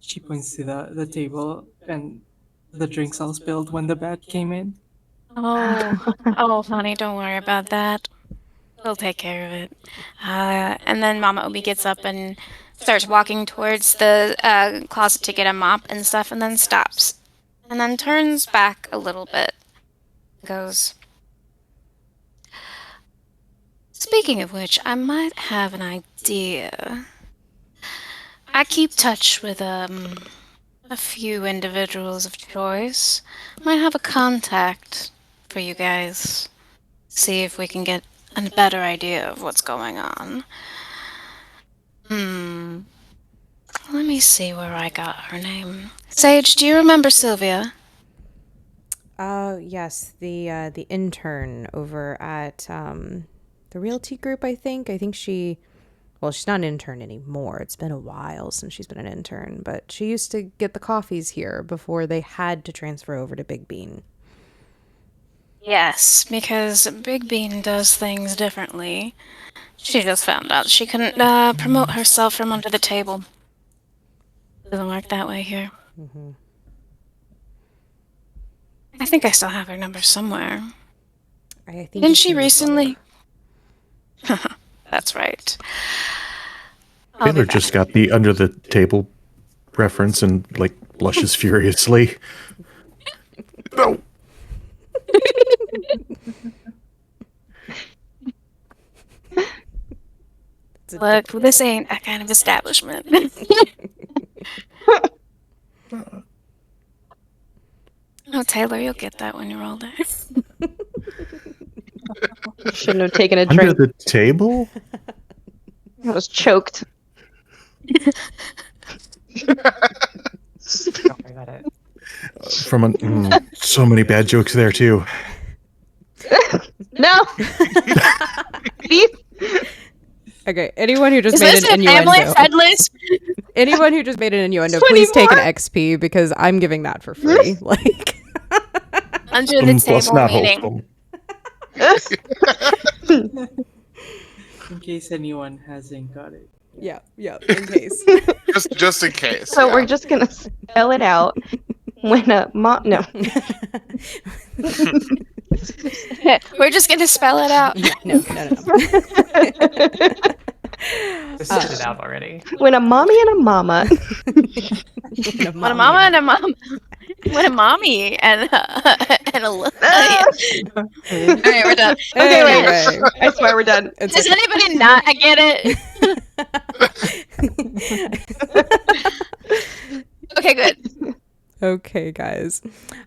she points to the table and the drinks all spilled when the bat came in.
Oh, honey, don't worry about that. We'll take care of it. And then Mama Obi gets up and starts walking towards the closet to get a mop and stuff, and then stops. And then turns back a little bit. Goes, speaking of which, I might have an idea. I keep touch with, a few individuals of choice. Might have a contact for you guys. See if we can get a better idea of what's going on. Let me see where I got her name. Sage, do you remember Sylvia?
Yes, the intern over at the Realty Group, I think. I think she's not an intern anymore. It's been a while since she's been an intern, but she used to get the coffees here before they had to transfer over to Big Bean.
Yes, because Big Bean does things differently. She just found out she couldn't promote herself from under the table. Doesn't work that way here. I think I still have her number somewhere.
I think
Didn't
it's
she
in the
recently? That's right. I'll be
Taylor
back.
just got the under the table reference and like blushes furiously. No.
Look, this ain't that kind of establishment. Oh, Taylor, you'll get that when you're older.
Shouldn't have taken a
Under
drink.
the table?
I was choked.
Don't worry about it.
So many bad jokes there too.
No! Please?
Okay, anyone who just
Is
made
this
an
a family
innuendo.
friendly?
Anyone who just made an innuendo,
20
please take an
more?
XP because I'm giving that for free. Like
Under the
Plus
table
not
meaning.
wholesome.
In case anyone hasn't got it.
yeah, in case.
Just in case.
So
yeah.
we're just gonna spell it out when a mom. No.
We're just gonna spell it out.
No.
Just spit it out already.
When a mommy and a mama.
When a mama and a mom. When a mommy and a Alright, we're done.
Okay, wait.
Anyway,
I swear we're done.
it's
Does anybody not get it? Okay, good.
okay, guys.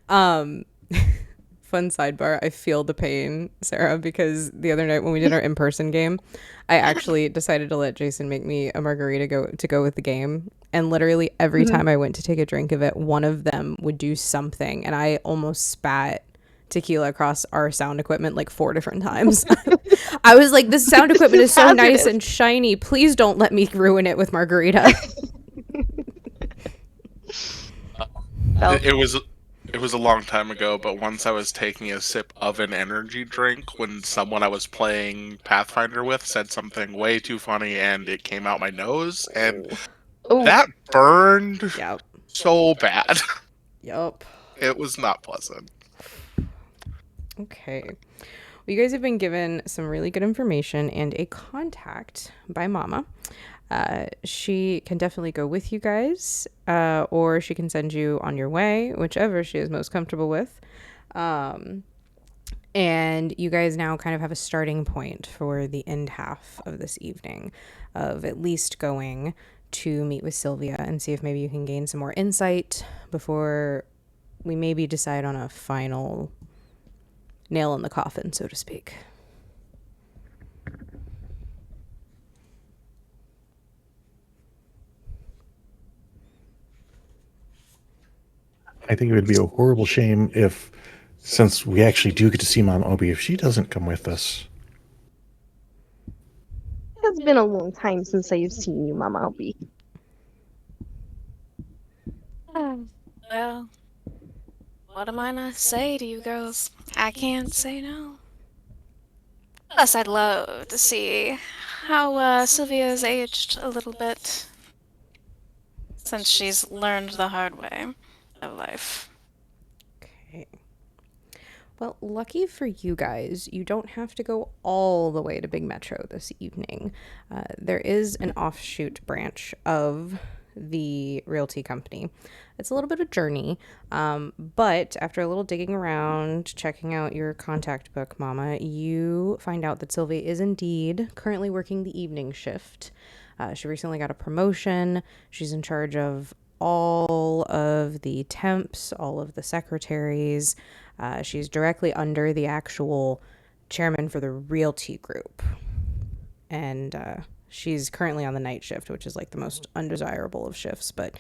Fun sidebar. I feel the pain, Sarah, because the other night when we did our in-person game, I actually decided to let Jason make me a margarita go with the game. And literally every time I went to take a drink of it, one of them would do something, and I almost spat tequila across our sound equipment like 4 different times. I was like, this sound equipment is so nice
Hazardous.
and shiny. Please don't let me ruin it with margarita.
It was a long time ago, but once I was taking a sip of an energy drink when someone I was playing Pathfinder with said something way too funny and it came out my nose and
Ooh.
that burned
Yep.
so bad.
Yep.
It was not pleasant.
Okay. Well, you guys have been given some really good information and a contact by Mama. She can definitely go with you guys, or she can send you on your way, whichever she is most comfortable with. And you guys now kind of have a starting point for the end half of this evening of at least going to meet with Sylvia and see if maybe you can gain some more insight before we maybe decide on a final nail in the coffin, so to speak.
I think it would be a horrible shame if, since we actually do get to see Mom Obi, if she doesn't come with us.
It's been a long time since I've seen you, Mama Obi.
Well, what am I not say to you girls? I can't say no. Plus, I'd love to see how Sylvia's aged a little bit since she's learned the hard way of life.
Okay. Well, lucky for you guys, you don't have to go all the way to Big Metro this evening. There is an offshoot branch of the realty company. It's a little bit of a journey, but after a little digging around, checking out your contact book, Mama, you find out that Sylvia is indeed currently working the evening shift. She recently got a promotion. She's in charge of all of the temps, all of the secretaries. She's directly under the actual chairman for the realty group. And she's currently on the night shift, which is like the most undesirable of shifts, but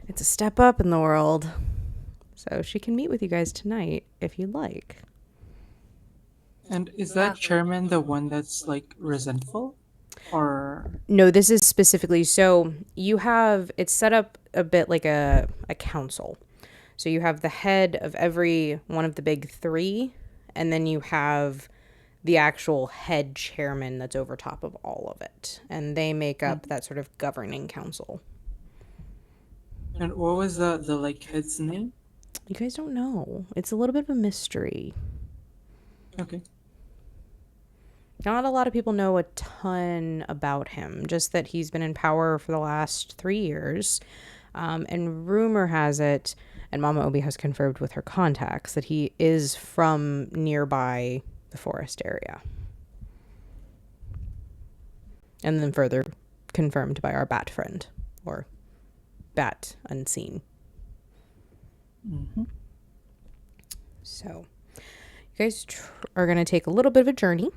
it's a step up in the world. So she can meet with you guys tonight if you'd like.
And is that chairman the one that's like resentful? Or
No, this is specifically so you have it's set up a bit like a council. So you have the head of every one of the big three, and then you have the actual head chairman that's over top of all of it. And they make up that sort of governing council.
and what was the like head's name?
You guys don't know. It's a little bit of a mystery.
Okay.
Not a lot of people know a ton about him, just that he's been in power for the last 3 years. And rumor has it, and Mama Obi has confirmed with her contacts, that he is from nearby the forest area. And then further confirmed by our bat friend, or bat unseen.
Mm-hmm.
So, you guys are going to take a little bit of a journey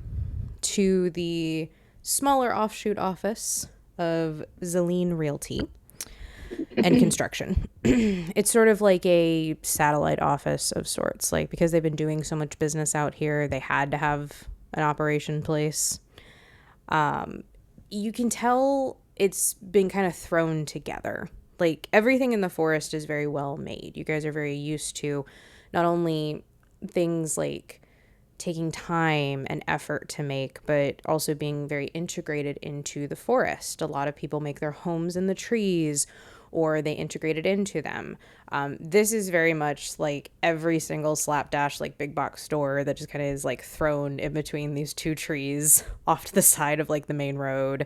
to the smaller offshoot office of Zeline Realty and Construction. It's sort of like a satellite office of sorts. Like, because they've been doing so much business out here, they had to have an operation place. You can tell it's been kind of thrown together. Like, everything in the forest is very well made. You guys are very used to not only things like taking time and effort to make, but also being very integrated into the forest. A lot of people make their homes in the trees, or they integrate it into them. This is very much like every single slapdash, like big box store that just kind of is like thrown in between these two trees off to the side of like the main road.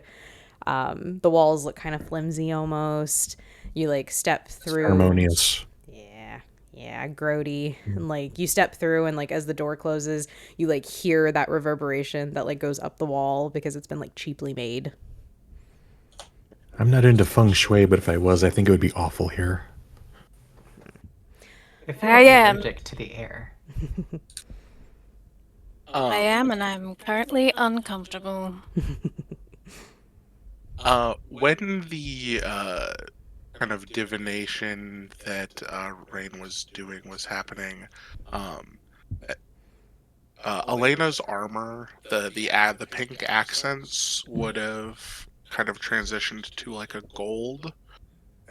The walls look kind of flimsy almost. You like step through.
Harmonious.
Yeah, grody. And like you step through, and like as the door closes, you like hear that reverberation that like goes up the wall because it's been like cheaply made.
I'm not into feng shui, but if I was, I think it would be awful here.
I feel
I am.
allergic to the air.
I am, and I'm currently uncomfortable.
When the kind of divination that Rain was doing was happening, um, Elena's armor, the pink accents would have kind of transitioned to like a gold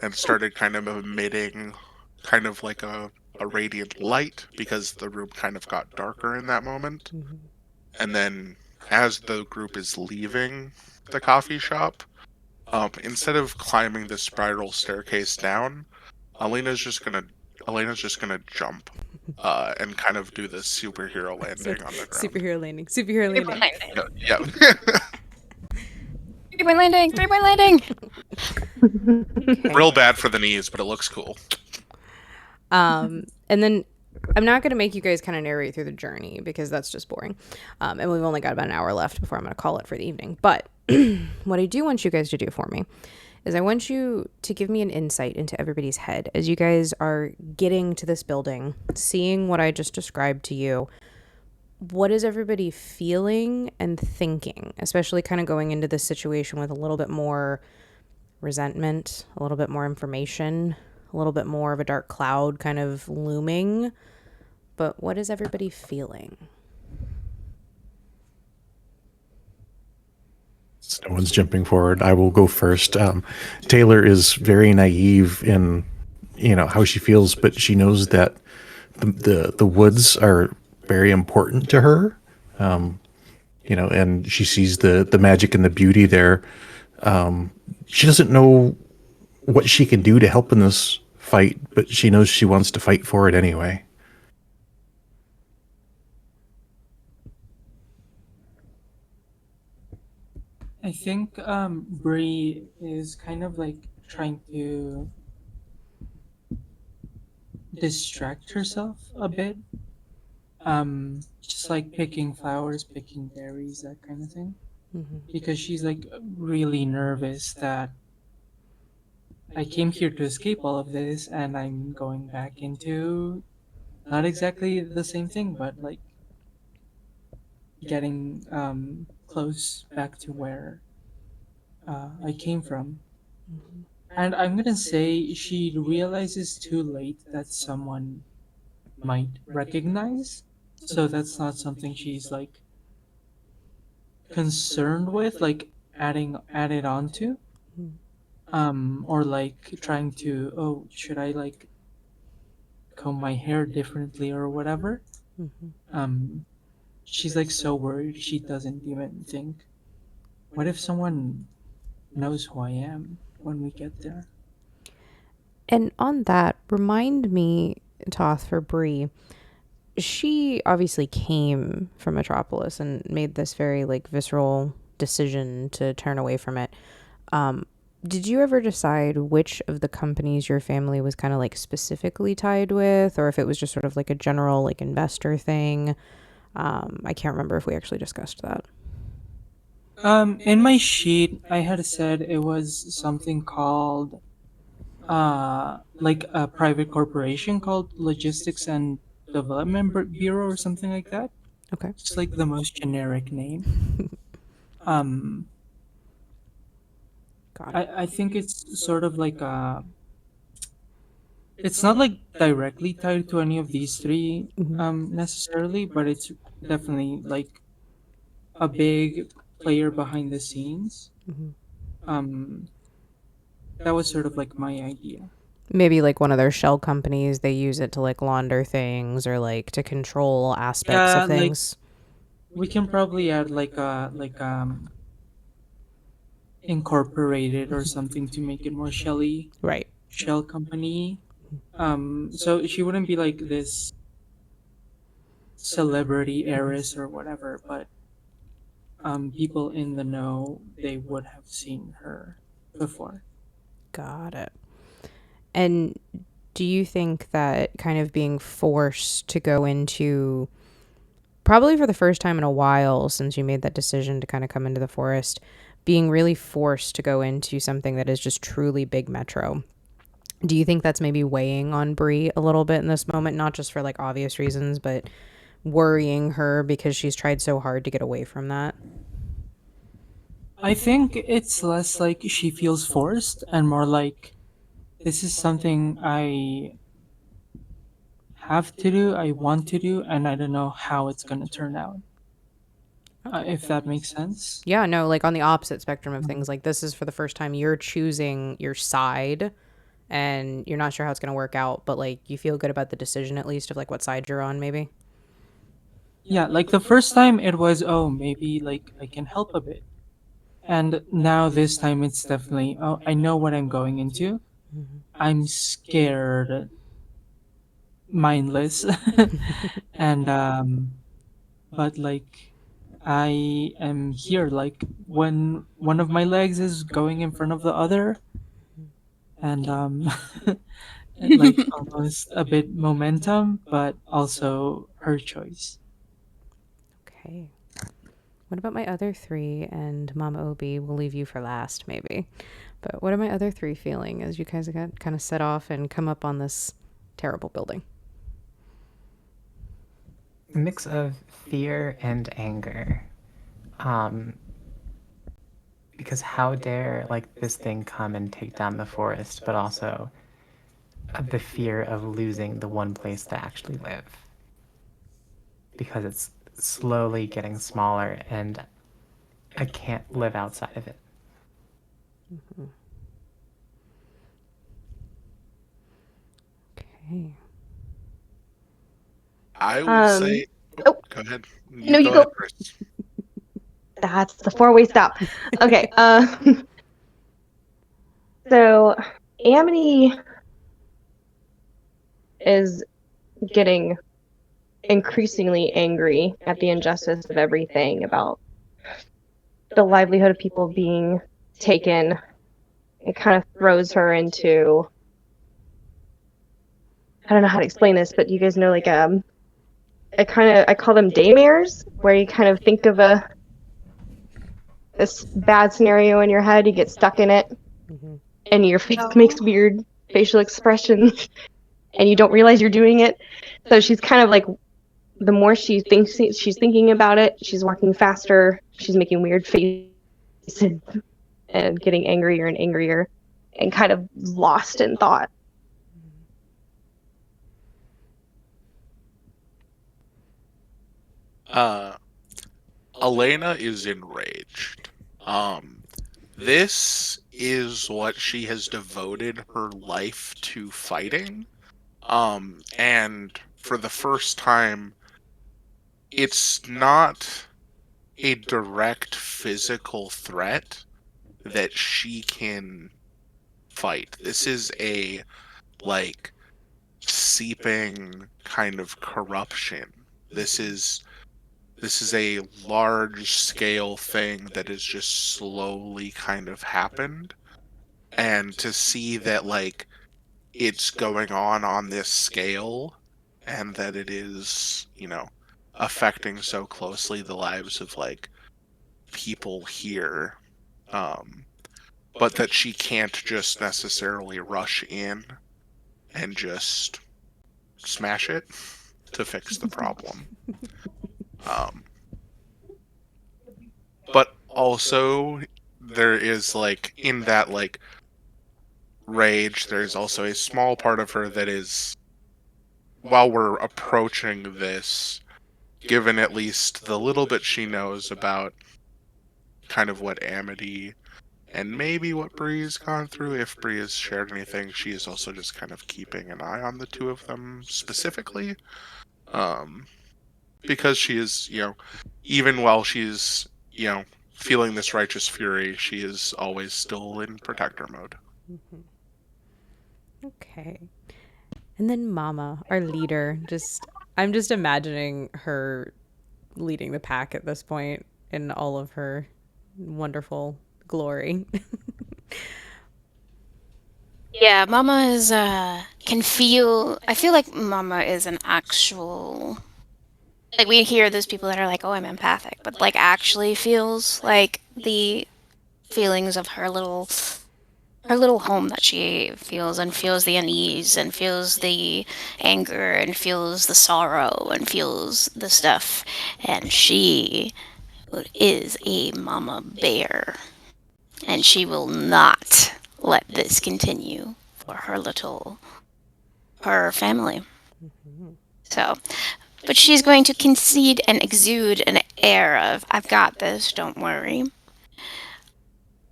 and started kind of emitting kind of like a radiant light because the room kind of got darker in that moment. And then as the group is leaving the coffee shop, instead of climbing the spiral staircase down, Elena's just gonna jump and kind of do this superhero landing on the ground.
Superhero landing. Superhero landing.
Yeah.
3-point landing. 3-point landing.
Okay.
Real bad for the knees, but it looks cool.
And then I'm not going to make you guys kind of narrate through the journey because that's just boring. And we've only got about an hour left before I'm going to call it for the evening. But what I do want you guys to do for me is I want you to give me an insight into everybody's head as you guys are getting to this building, seeing what I just described to you. What is everybody feeling and thinking, especially kind of going into this situation with a little bit more resentment, a little bit more information, a little bit more of a dark cloud kind of looming. But what is everybody feeling?
No one's jumping forward. I will go first. Taylor is very naive in, how she feels, but she knows that the woods are very important to her. And she sees the magic and the beauty there. She doesn't know what she can do to help in this fight, but she knows she wants to fight for it anyway.
I think Bree is kind of like trying to distract herself a bit. Just like picking flowers, picking berries, that kind of thing. Because she's like really nervous that I came here to escape all of this and I'm going back into not exactly the same thing, but like getting close back to where I came from. And I'm gonna say she realizes too late that someone might recognize. So that's not something she's like concerned with, like added on to. Or like trying to, oh, should I like comb my hair differently or whatever. Um she's like so worried she doesn't even think, what if someone knows who I am when we get there?
And on that, remind me, Toth, for Bree, she obviously came from Metropolis and made this very like visceral decision to turn away from it. Did you ever decide which of the companies your family was kind of like specifically tied with, or if it was just sort of like a general like investor thing? I can't remember if we actually discussed that.
In my sheet I had said it was something called like a private corporation called Logistics and Development Bureau or something like that.
Okay.
It's like the most generic name. Um,
Got it.
I think it's sort of like it's not like directly tied to any of these three necessarily, but it's definitely like a big player behind the scenes. Um, that was sort of like my idea.
Maybe like one of their shell companies, they use it to like launder things or like to control aspects of
Yeah, like
things.
we can probably add like incorporated or something to make it more shelly
Right.
shell company. So she wouldn't be like this celebrity heiress or whatever, but people in the know, they would have seen her before.
Got it. And do you think that kind of being forced to go into, probably for the first time in a while since you made that decision to kind of come into the forest, being really forced to go into something that is just truly big metro, do you think that's maybe weighing on Bree a little bit in this moment, not just for like obvious reasons, but worrying her because she's tried so hard to get away from that?
I think it's less like she feels forced and more like this is something I have to do, I want to do, and I don't know how it's gonna turn out. If that makes sense.
Yeah, no, like on the opposite spectrum of things, like this is for the first time you're choosing your side and you're not sure how it's going to work out, but like you feel good about the decision at least of like what side you're on, maybe.
Yeah, like the first time it was, oh, maybe like I can help a bit. And now this time it's definitely, oh, I know what I'm going into. I'm scared, mindless. And but like I am here, like when one of my legs is going in front of the other, and like almost a bit momentum, but also her choice.
Okay. What about my other three? And Mama Obi, we'll leave you for last, maybe. But what are my other three feeling as you guys got kind of set off and come up on this terrible building?
A mix of fear and anger. Um, because how dare like this thing come and take down the forest, but also the fear of losing the one place to actually live. Because it's slowly getting smaller and I can't live outside of it.
Okay.
I would say.
Oh,
Go ahead.
no,
You
you
go ahead,
go.
Chris.
That's the four-way stop. Okay. So Amity is getting increasingly angry at the injustice of everything about the livelihood of people being taken. It kind of throws her into, I don't know how to explain this, but you guys know like I call them daymares, where you kind of think of this bad scenario in your head, you get stuck in it, and your face makes weird facial expressions, and you don't realize you're doing it. So she's kind of like, the more she thinks she's thinking about it, she's walking faster, she's making weird faces, and getting angrier and angrier, and kind of lost in thought.
Uh, Elena is enraged. This is what she has devoted her life to fighting. And for the first time, it's not a direct physical threat that she can fight. This is a like seeping kind of corruption. This is a large scale thing that has just slowly kind of happened. And to see that like it's going on this scale and that it is, affecting so closely the lives of like people here, um but that she can't just necessarily rush in and just smash it to fix the problem. Um, but also, there is like in that like rage, there's also a small part of her that is, while we're approaching this, given at least the little bit she knows about kind of what Amity and maybe what Bree's gone through, if Bree has shared anything, she is also just kind of keeping an eye on the two of them specifically. Um, because she is, even while she's, feeling this righteous fury, she is always still in protector mode.
Okay. And then Mama, our leader, I'm just imagining her leading the pack at this point in all of her wonderful glory.
Yeah, Mama is can feel. I feel like Mama is an actual. Like we hear those people that are like, "Oh, I'm empathic," but like actually feels like the feelings of her little home that she feels, and feels the unease and feels the anger and feels the sorrow and feels the stuff, and she is a mama bear, and she will not let this continue for her family. So, but she's going to concede and exude an air of, I've got this, don't worry,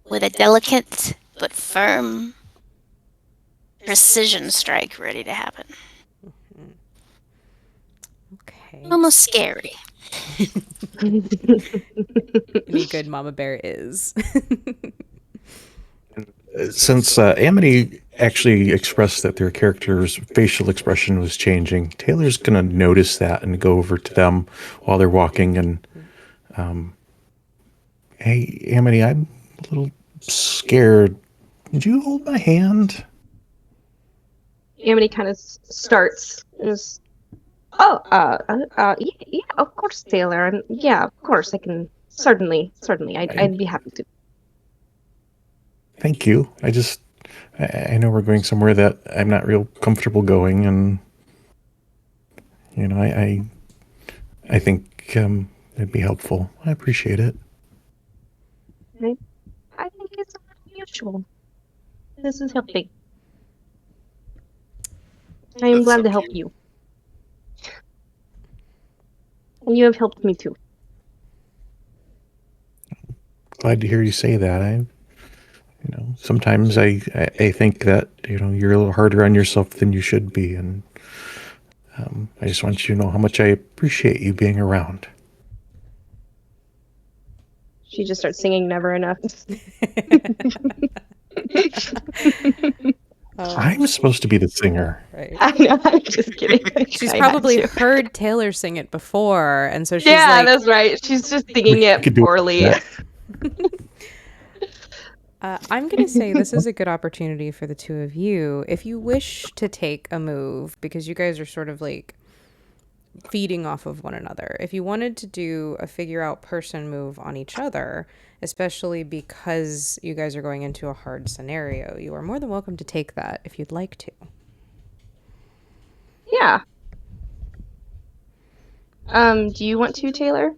with a delicate but firm precision strike ready to happen.
Okay.
Almost scary.
Any good Mama Bear is.
Since Amity actually expressed that their character's facial expression was changing, Taylor's gonna notice that and go over to them while they're walking and Hey, Amity, I'm a little scared. Did you hold my hand?
Amity kind of starts. Oh, yeah, yeah, of course, Taylor. Yeah, of course, I can. Certainly, I'd be happy to.
Thank you. I know we're going somewhere that I'm not real comfortable going, and I think it'd be helpful. I appreciate it.
I think it's unusual. This is helping. I am
That's
glad
so
to help
cute.
you. And you have helped me too.
Glad to hear you say that. Sometimes I think that you're a little harder on yourself than you should be, and I just want you to know how much I appreciate you being around.
She just starts singing Never Enough.
I'm supposed to be the singer.
Right.
I know, I'm just kidding.
She's
I had
probably
to.
heard Taylor sing it before, and so she's
Yeah,
like,
that's right. She's just
We
singing it
could do
poorly.
that.
I'm going to say this is a good opportunity for the two of you. If you wish to take a move, because you guys are sort of like feeding off of one another, if you wanted to do a figure out person move on each other, especially because you guys are going into a hard scenario, you are more than welcome to take that if you'd like to.
Yeah. Do you want to, Taylor?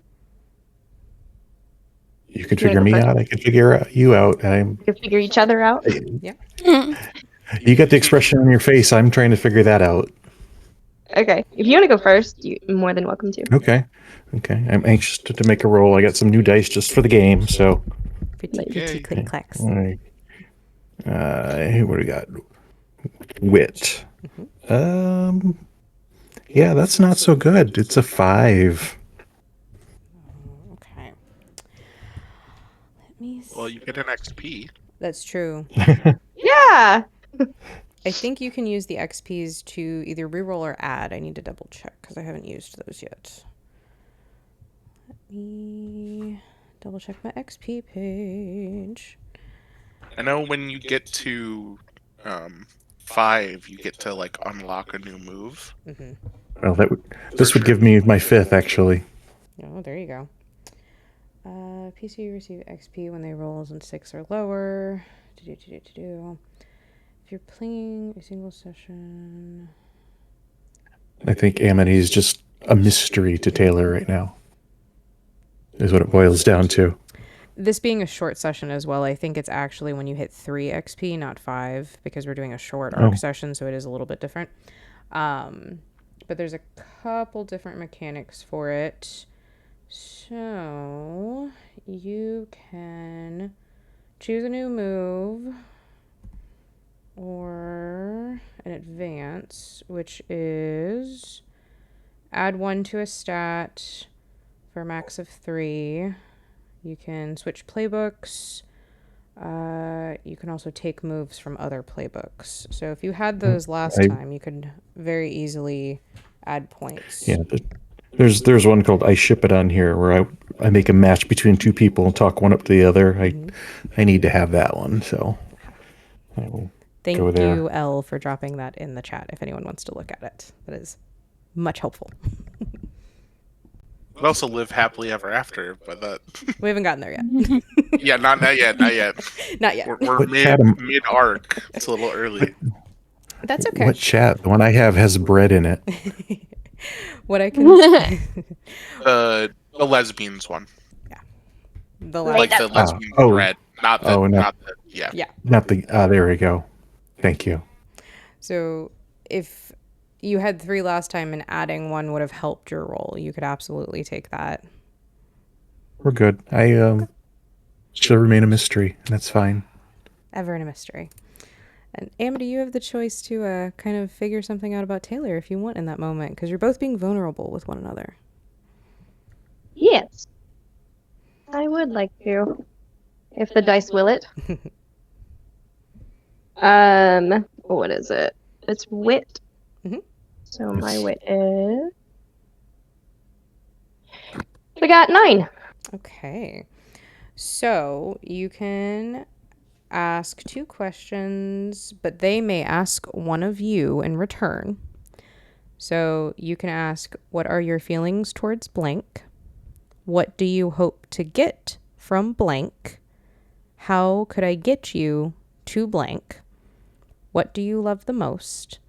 You could
You wanna
figure
go
me
first?
out. I could figure you out.
We can figure each other out.
Yeah.
You got the expression on your face. I'm trying to figure that out.
Okay. If you want to go first, you're more than welcome to.
Okay. I'm anxious to make a roll. I got some new dice just for the game, so.
Pretty,
Nice.
pretty
Yay.
click clacks.
All right. What do we got? Wit. Yeah, that's not so good. It's a 5.
Okay. Let me see.
Well, you get an XP.
That's true.
Yeah.
I think you can use the XPs to either reroll or add. I need to double check because I haven't used those yet. Let me double check my XP page.
I know when you get to 5, you get to like unlock a new move.
Well, this would give me my 5th, actually.
Oh, there you go. PC receive XP when they rolls in 6 or lower. If you're playing a single session.
I think Amity is just a mystery to Taylor right now, is what it boils down to.
This being a short session as well, I think it's actually when you hit 3 XP, not 5, because we're doing a short arc session, so it is a little bit different. But there's a couple different mechanics for it. So you can choose a new move or an advance, which is add 1 to a stat for a max of 3. You can switch playbooks. You can also take moves from other playbooks. So if you had those last time, you could very easily add points.
Yeah, there's one called I Ship It on here where I make a match between 2 people and talk one up to the other. I need to have that one, so I will
Thank
go there.
you, Elle, for dropping that in the chat if anyone wants to look at it. That is much helpful.
We also live happily ever after, but that
We haven't gotten there yet.
yeah, not yet.
Not yet.
We're
What
mid
chat
mid arc. It's a little early.
That's okay.
What chat? The one I have has bread in it.
What I can
The lesbians one,
the
like
last
the lesbian
Oh.
thread, not the
not
yeah.
yeah.
not the. There we go. Thank you.
So if you had 3 last time and adding 1 would have helped your roll, you could absolutely take that.
We're good. I shall remain a mystery, and that's fine.
Ever in a mystery. And Amity, you have the choice to kind of figure something out about Taylor if you want in that moment, because you're both being vulnerable with one another.
Yes. I would like to. If the dice will it. What is it? It's wit.
Mhm.
So my wit is. We got 9.
Okay. So you can ask 2 questions, but they may ask one of you in return. So you can ask, what are your feelings towards blank? What do you hope to get from blank? How could I get you to blank? What do you love the most?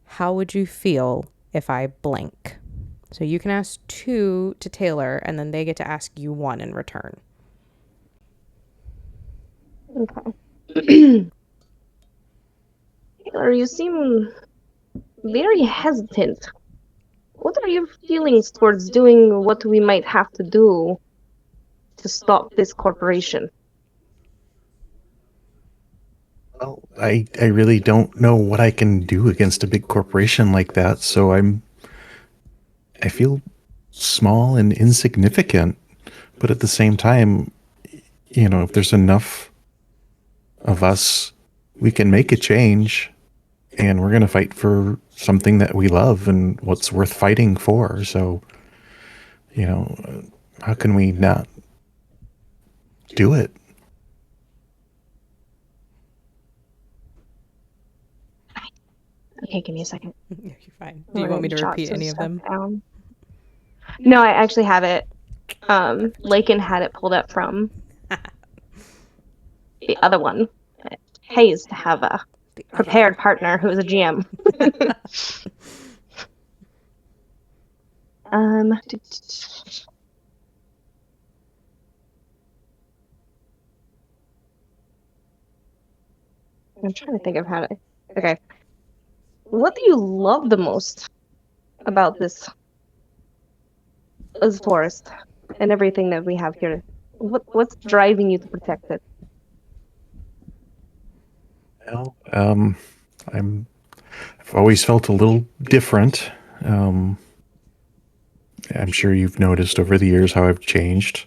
How would you feel if I blank? So you can ask 2 to Taylor, and then they get to ask you 1 in return.
Okay. Taylor, you seem very hesitant. What are your feelings towards doing what we might have to do to stop this corporation?
Well, I really don't know what I can do against a big corporation like that, so I feel small and insignificant. But at the same time, if there's enough of us, we can make a change, and we're going to fight for something that we love and what's worth fighting for. So, how can we not do it?
Okay, give me a second.
Yeah, you're fine. Do you want me to repeat any of them?
Down. No, I actually have it. Lakin had it pulled up from the other one. It pays to have a prepared partner who's a GM. um, I'm trying to think of how to. Okay. What do you love the most about this forest and everything that we have here? What's driving you to protect it?
Well, I've always felt a little different. Um, I'm sure you've noticed over the years how I've changed.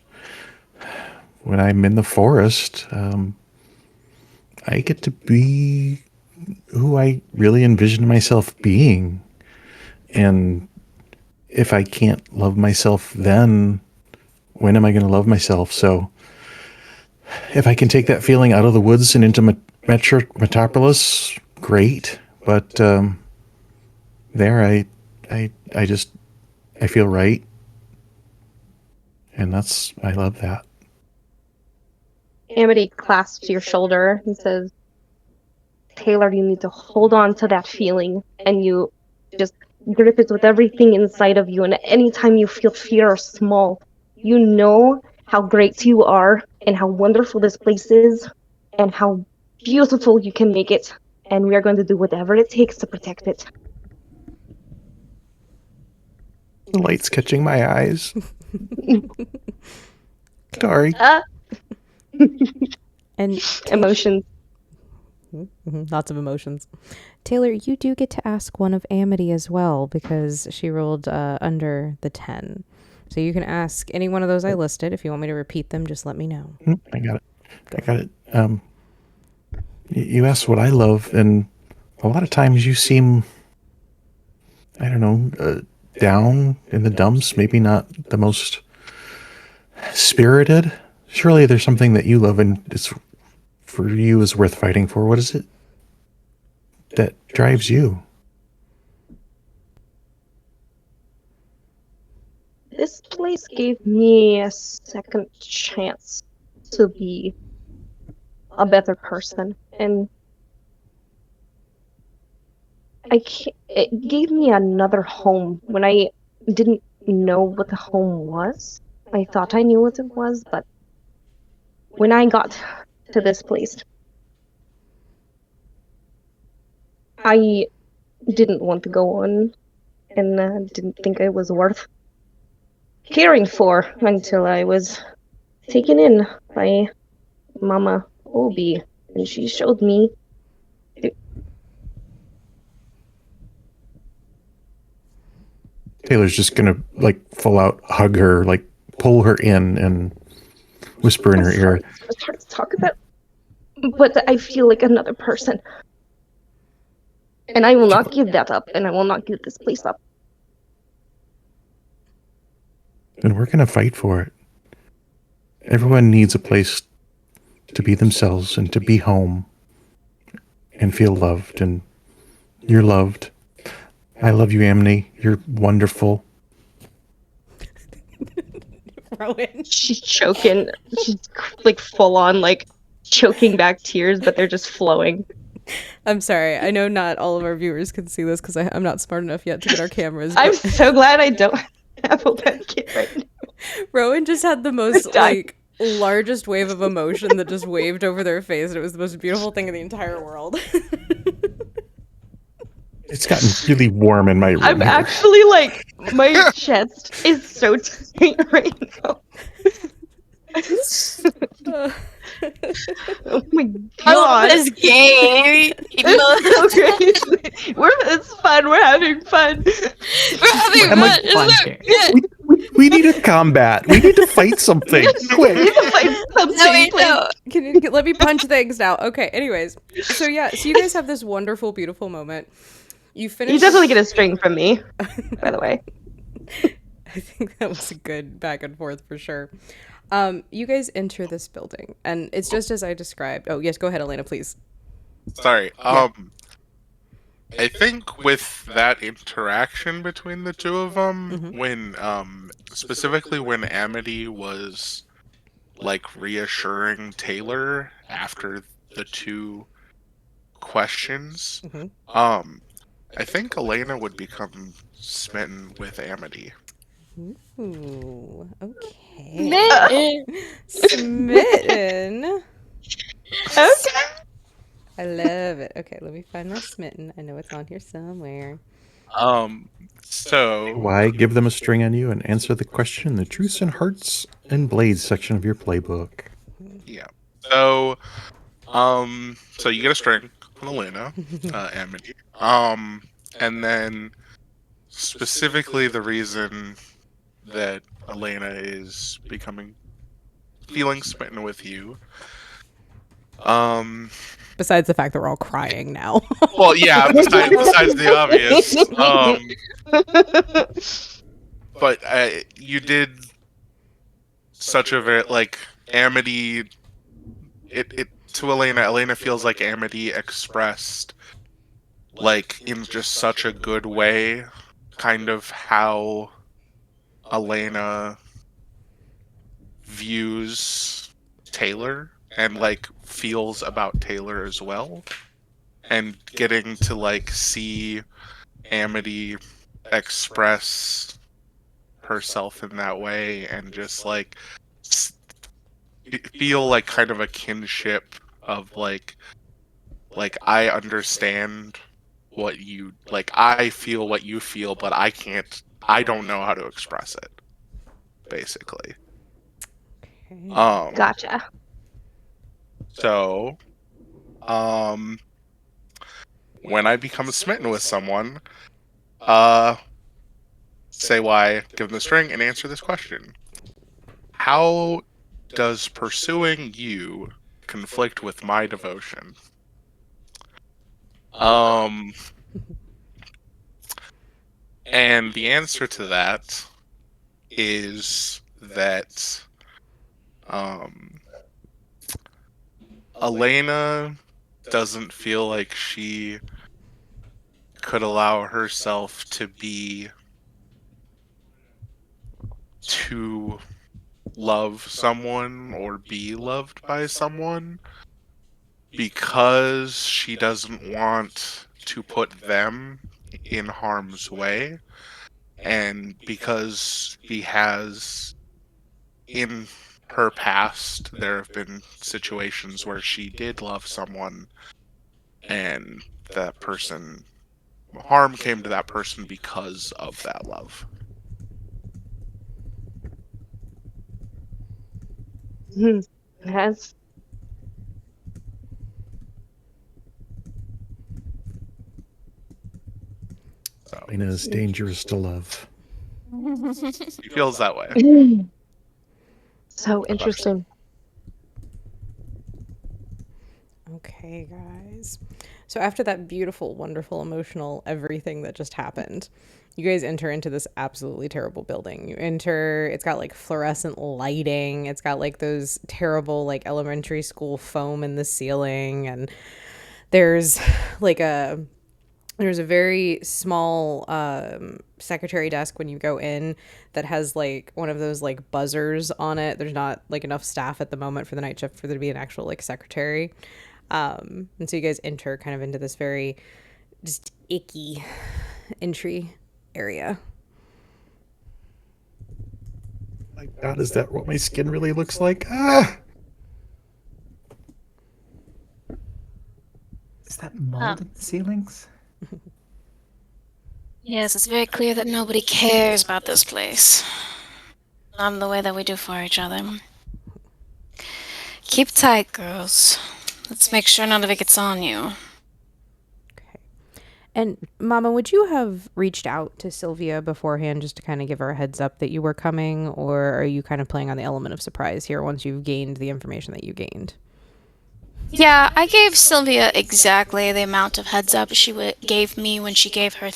When I'm in the forest, I get to be who I really envision myself being. And if I can't love myself then, when am I going to love myself? So if I can take that feeling out of the woods and into Metropolis, great. But there, I just, I feel right. And I love that.
Amity clasps your shoulder and says, Taylor, you need to hold on to that feeling, and you just grip it with everything inside of you. And anytime you feel fear or small, you know how great you are and how wonderful this place is and how beautiful you can make it. And we are going to do whatever it takes to protect it.
The light's catching my eyes. Sorry.
And
Emotions.
Lots of emotions. Taylor, you do get to ask one of Amity as well because she rolled under the 10. So you can ask any one of those I listed. If you want me to repeat them, just let me know.
I got it. You asked what I love, and a lot of times you seem, I don't know, down in the dumps, maybe not the most spirited. Surely there's something that you love and it's for you is worth fighting for. What is it that drives you?
This place gave me a second chance to be a better person, and it gave me another home when I didn't know what the home was. I thought I knew what it was, but when I got to this place, I didn't want to go on and didn't think it was worth caring for until I was taken in by Mama Obi, and she showed me.
Taylor's just gonna full out hug her, pull her in and whisper in her ear.
It's hard to talk about, but I feel like another person. And I will not give that up, and I will not give this place up.
And we're gonna fight for it. Everyone needs a place to be themselves and to be home and feel loved. And you're loved. I love you, Amity. You're wonderful.
Rowan.
She's choking. She's like full on like choking back tears, but they're just flowing.
I'm sorry. I know not all of our viewers can see this because I'm not smart enough yet to get our cameras.
I'm
But
so glad I don't have a webcam right now.
Rowan just had the most
dying.
like largest wave of emotion that just waved over their face, and it was the most beautiful thing in the entire world.
It's gotten really warm in my room.
I'm
here.
actually like my chest is so tight right now. Oh my
I love
god.
this game. Even though
It's so crazy. It's fun. We're having fun.
we're having
I'm like,
fun.
fun
Is
here.
there?
We need a combat. We need to fight something.
We
Quick.
need to find something,
No, we
please.
don't.
Let me punch things now. Okay. Anyways, so you guys have this wonderful, beautiful moment. You finish.
You definitely get a string from me, by the way.
I think that was a good back and forth for sure. You guys enter this building, and it's just as I described. Oh yes, go ahead, Elena, please.
Sorry. I think with that interaction between the two of them, when specifically when Amity was like reassuring Taylor after the two questions, I think Elena would become smitten with Amity.
Ooh, okay.
Man.
Smitten.
Okay.
I love it. Okay, let me find my smitten. I know it's on here somewhere.
So
Why give them a string on you and answer the question in the Truths and Hearts and Blades section of your playbook?
yeah. So you get a string on Elena, Amity. And then specifically the reason that Elena is feeling smitten with you.
Besides the fact that we're all crying now.
Well, yeah. Besides the obvious. But you did such a very like Amity. It to Elena. Elena feels like Amity expressed like in just such a good way, kind of how Elena views Taylor and like feels about Taylor as well, and getting to like see Amity express herself in that way and just like feel like kind of a kinship of like I understand what you like, I feel what you feel, but I don't know how to express it, basically.
Gotcha.
So when I become smitten with someone, say why, give them the string, and answer this question. How does pursuing you conflict with my devotion? And the answer to that is that Elena doesn't feel like she could allow herself to love someone or be loved by someone because she doesn't want to put them in harm's way, and because she has in her past there have been situations where she did love someone and that person harm came to that person because of that love.
That's
So
Elena is dangerous to love.
he feels that way.
so interesting.
Okay, guys. So after that beautiful, wonderful, emotional everything that just happened, you guys enter into this absolutely terrible building. You enter, it's got like fluorescent lighting. It's got like those terrible like elementary school foam in the ceiling, and there's like there's a very small secretary desk when you go in that has like one of those like buzzers on it. There's not like enough staff at the moment for the night shift for there to be an actual like secretary. And so you guys enter kind of into this very just icky entry area.
My God, is that what my skin really looks like? Ah!
Is that mold in the ceilings?
Yes, it's very clear that nobody cares about this place. Not in the way that we do for each other. Keep tight, girls. Let's make sure none of it gets on you.
Okay. And Mama, would you have reached out to Sylvia beforehand just to kind of give her a heads up that you were coming, or are you kind of playing on the element of surprise here once you've gained the information that you gained?
Yeah, I gave Sylvia exactly the amount of heads up she gave me when she gave her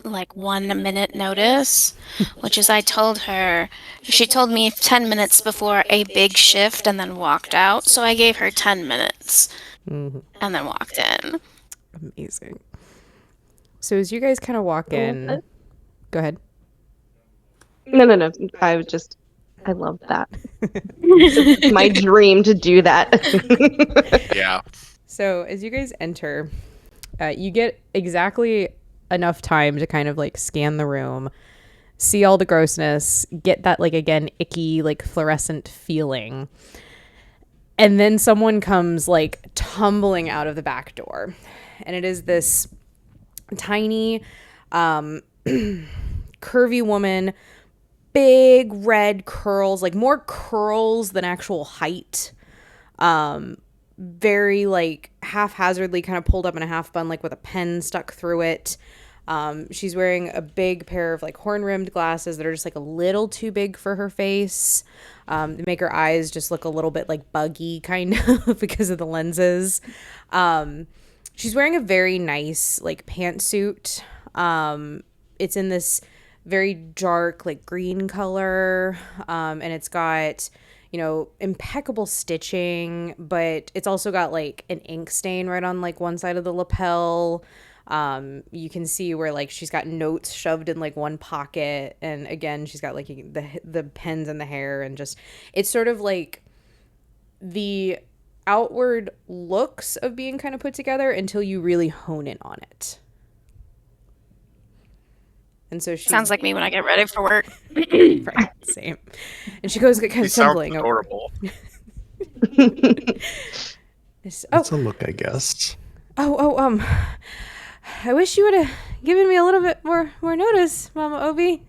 like 1 minute notice, which is I told her, she told me 10 minutes before a big shift and then walked out, so I gave her 10 minutes and then walked in.
Amazing. So as you guys kind of walk in, go ahead.
No. I love that. It's my dream to do that.
Yeah.
So as you guys enter, you get exactly enough time to kind of like scan the room, see all the grossness, get that like again icky like fluorescent feeling. And then someone comes like tumbling out of the back door. And it is this tiny curvy woman, big red curls, like more curls than actual height. Very like haphazardly kind of pulled up in a half bun, like with a pen stuck through it. She's wearing a big pair of like horn-rimmed glasses that are just like a little too big for her face. They make her eyes just look a little bit like buggy kind of because of the lenses. She's wearing a very nice like pantsuit. It's in this very dark like green color, and it's got, you know, impeccable stitching, but it's also got like an ink stain right on like one side of the lapel. You can see where like she's got notes shoved in like one pocket, and again she's got like the pens in the hair, and just it's sort of like the outward looks of being kind of put together until you really hone in on it. And so she
Sounds like me when I get ready for work.
right, same. And she goes kind
He
of
sounds
stumbling over.
adorable.
It's-
That's a look, I guess.
I wish you would have given me a little bit more notice, Mama Obi.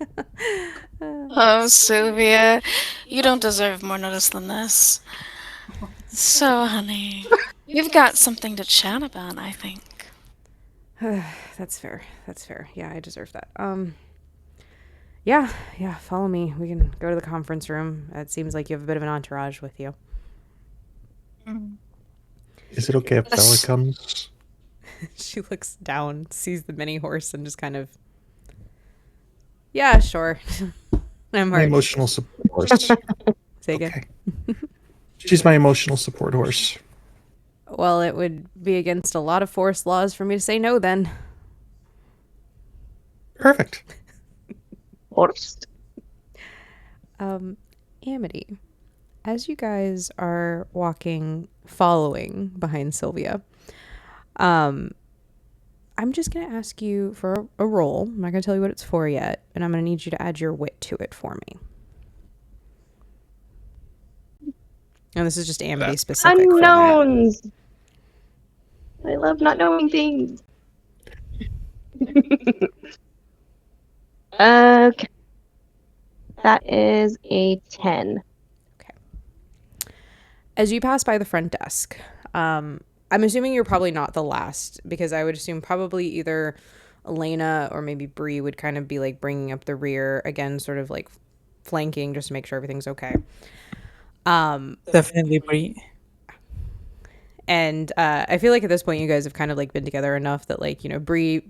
Oh, Sylvia, you don't deserve more notice than this. So, honey, we've got something to chat about, I think.
That's fair. Yeah, I deserve that. Yeah, follow me. We can go to the conference room. It seems like you have a bit of an entourage with you.
Is it okay if Bella
Yes.
comes?
She looks down, sees the mini horse, and just kind of, yeah, sure. I'm
My
hard.
emotional support horse.
Say again.
Okay. She's my emotional support horse.
Well, it would be against a lot of forest laws for me to say no then.
Perfect.
Horse.
Amity, as you guys are walking, following behind Sylvia, I'm just going to ask you for a roll. I'm not going to tell you what it's for yet, and I'm going to need you to add your wit to it for me. And this is just Amity
That's
specific. For me.
Unknowns. I love not knowing things. Okay. That is a 10.
As you pass by the front desk, I'm assuming you're probably not the last, because I would assume probably either Elena or maybe Bree would kind of be like bringing up the rear again, sort of like flanking just to make sure everything's okay.
Definitely Brie.
And I feel like at this point you guys have kind of like been together enough that like, Bree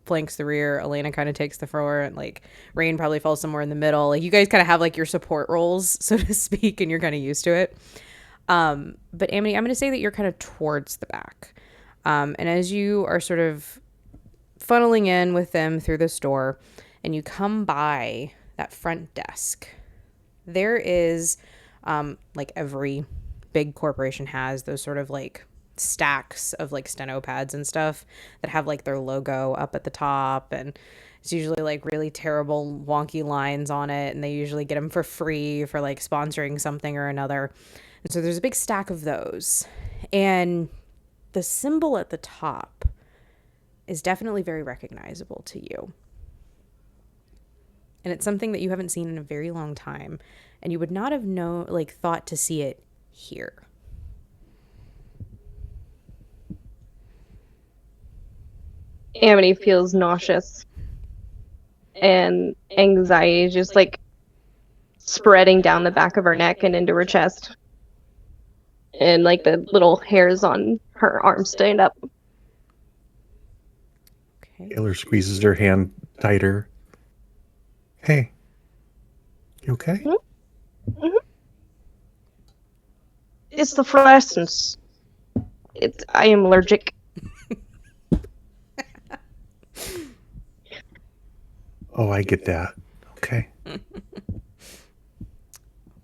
flanks the rear, Elena kind of takes the front, like Rain probably falls somewhere in the middle. Like you guys kind of have like your support roles, so to speak, and you're kind of used to it. But Amity, I'm going to say that you're kind of towards the back. And as you are sort of funneling in with them through the store and you come by that front desk, there is, like every big corporation has those sort of like stacks of like steno pads and stuff that have like their logo up at the top, and it's usually like really terrible wonky lines on it, and they usually get them for free for like sponsoring something or another. And so there's a big stack of those, and the symbol at the top is definitely very recognizable to you, and it's something that you haven't seen in a very long time, and you would not have thought to see it here.
Amity feels nauseous, and anxiety just like spreading down the back of her neck and into her chest. And like the little hairs on her arms stand up.
Okay.
Taylor squeezes her hand tighter. Hey, you okay?
It's the fluorescence. I am allergic.
Oh, I get that. Okay.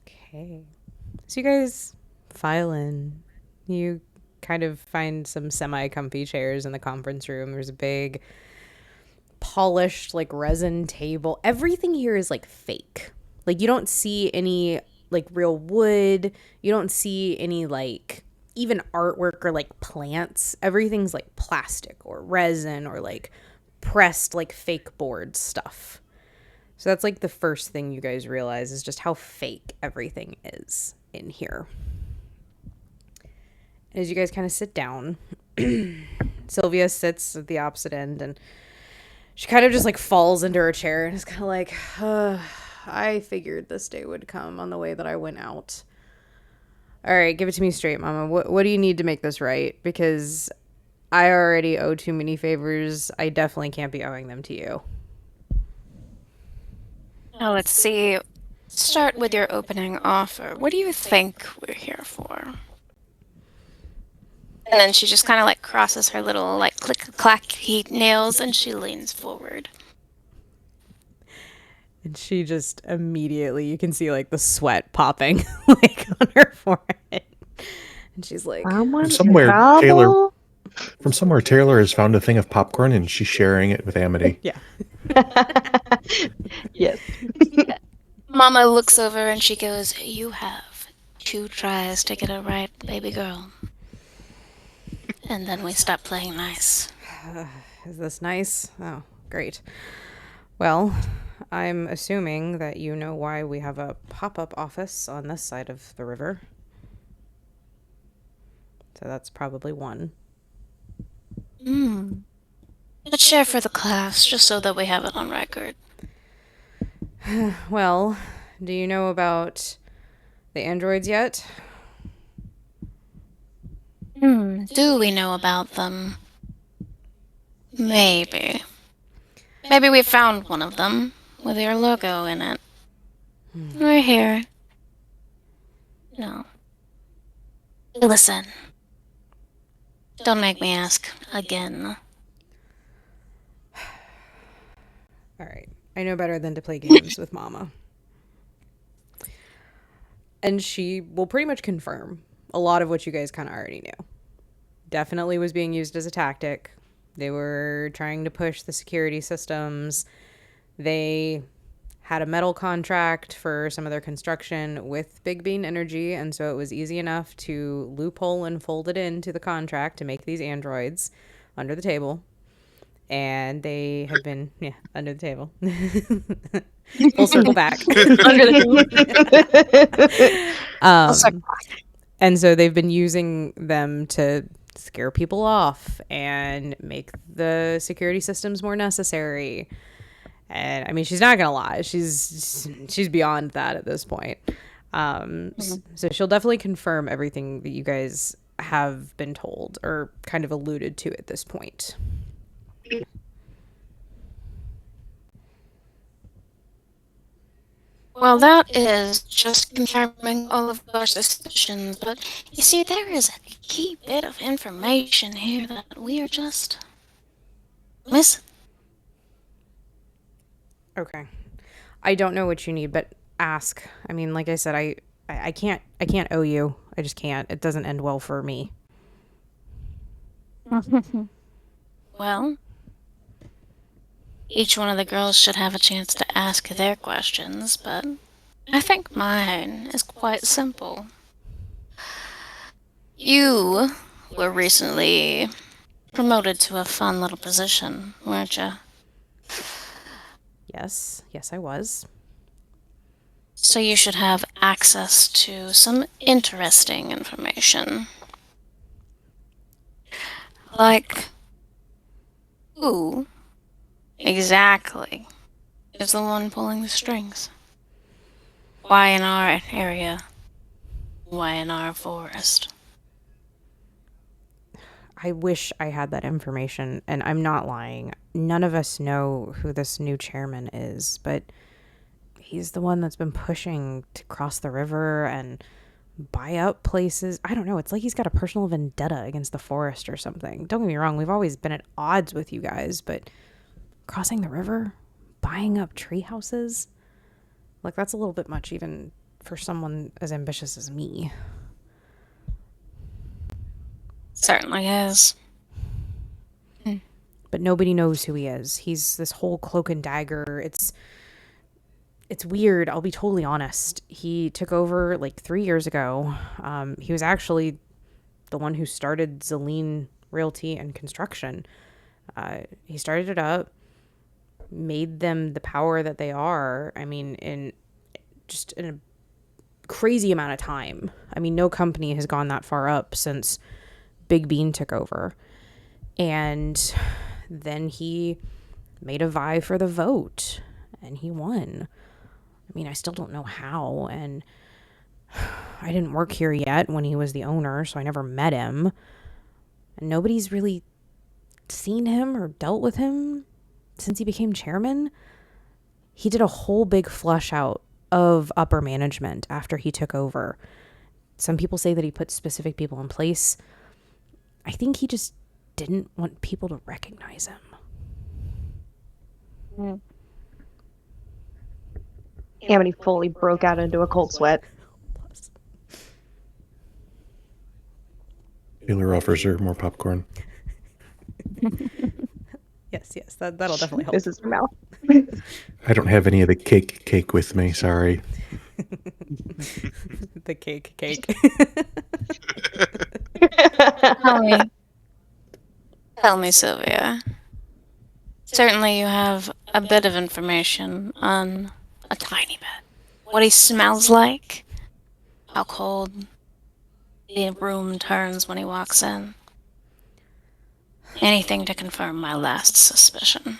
Okay. So you guys file in. You kind of find some semi-comfy chairs in the conference room. There's a big polished like resin table. Everything here is like fake. Like you don't see any like real wood. You don't see any like even artwork or like plants. Everything's like plastic or resin or like pressed like fake board stuff. So that's like the first thing you guys realize is just how fake everything is in here. As you guys kind of sit down, Sylvia sits at the opposite end and she kind of just like falls into her chair and is kind of like, I figured this day would come on the way that I went out. All right, give it to me straight, Mama. What do you need to make this right? Because I already owe too many favors. I definitely can't be owing them to you.
Now let's see. Start with your opening offer. What do you think we're here for? And then she just kind of like crosses her little like click-clack nails and she leans forward.
And she just immediately, you can see like the sweat popping like on her forehead. And she's like,
Someone
somewhere,
trouble?
Taylor- From somewhere, Taylor has found a thing of popcorn and she's sharing it with Amity.
yeah.
Yes.
Mama looks over and she goes, "You have 2 tries to get it right, baby girl." And then we stop playing nice.
Is this nice? Oh, great. Well, I'm assuming that you know why we have a pop-up office on this side of the river. So that's probably one.
Let's share for the class, just so that we have it on record.
Well, do you know about the androids yet?
Do we know about them? Maybe. Maybe we found one of them with your logo in it. We're here. No. Listen. Don't make me ask again.
All right. I know better than to play games with Mama. And she will pretty much confirm a lot of what you guys kind of already knew. Definitely was being used as a tactic. They were trying to push the security systems. They had a metal contract for some of their construction with Big Bean Energy, and so it was easy enough to loophole and fold it into the contract to make these androids under the table. And they have been, under the table. Full circle back. And so they've been using them to scare people off and make the security systems more necessary. And I mean, she's not gonna lie, she's beyond that at this point. So she'll definitely confirm everything that you guys have been told or kind of alluded to at this point.
Well, that is just confirming all of our suspicions, but you see, there is a key bit of information here that we are just missing.
Okay. I don't know what you need, but ask. I mean, like I said, I can't owe you. I just can't. It doesn't end well for me.
Well, each one of the girls should have a chance to ask their questions, but I think mine is quite simple. You were recently promoted to a fun little position, weren't you?
Yes, I was.
So you should have access to some interesting information. Like, who exactly is the one pulling the strings? Why in our area? Why in our forest?
I wish I had that information, and I'm not lying. None of us know who this new chairman is, but he's the one that's been pushing to cross the river and buy up places. I don't know. It's like he's got a personal vendetta against the forest or something. Don't get me wrong. We've always been at odds with you guys, but crossing the river, buying up tree houses, like that's a little bit much even for someone as ambitious as me.
Certainly is.
But nobody knows who he is. He's this whole cloak and dagger. It's weird. I'll be totally honest. He took over like 3 years ago. He was actually the one who started Zeline Realty and Construction. He started it up, made them the power that they are. I mean, in a crazy amount of time. I mean, no company has gone that far up since Big Bean took over. And then he made a vie for the vote and he won. I mean, I still don't know how, and I didn't work here yet when he was the owner, so I never met him. And nobody's really seen him or dealt with him since he became chairman. He did a whole big flush out of upper management after he took over. Some people say that he put specific people in place. I think he just didn't want people to recognize him.
Amity fully broke out into a cold sweat.
Taylor offers her more popcorn.
Yes, that'll definitely help.
This is her mouth.
I don't have any of the cake with me. Sorry.
The cake.
Tell me, Sylvia. Certainly you have a bit of information on a tiny bit. What he smells like, how cold the room turns when he walks in. Anything to confirm my last suspicion.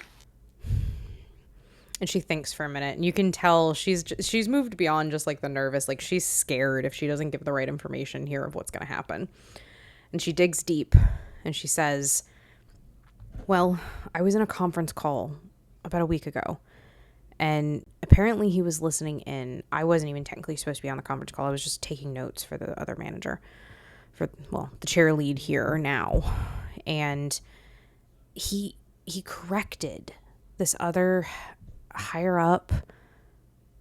And she thinks for a minute, and you can tell she's moved beyond just like the nervous. Like she's scared if she doesn't give the right information here of what's going to happen. And she digs deep, and she says, "Well, I was in a conference call about a week ago, and apparently he was listening in. I wasn't even technically supposed to be on the conference call. I was just taking notes for the other manager, the chair lead here now, and he corrected this other higher up.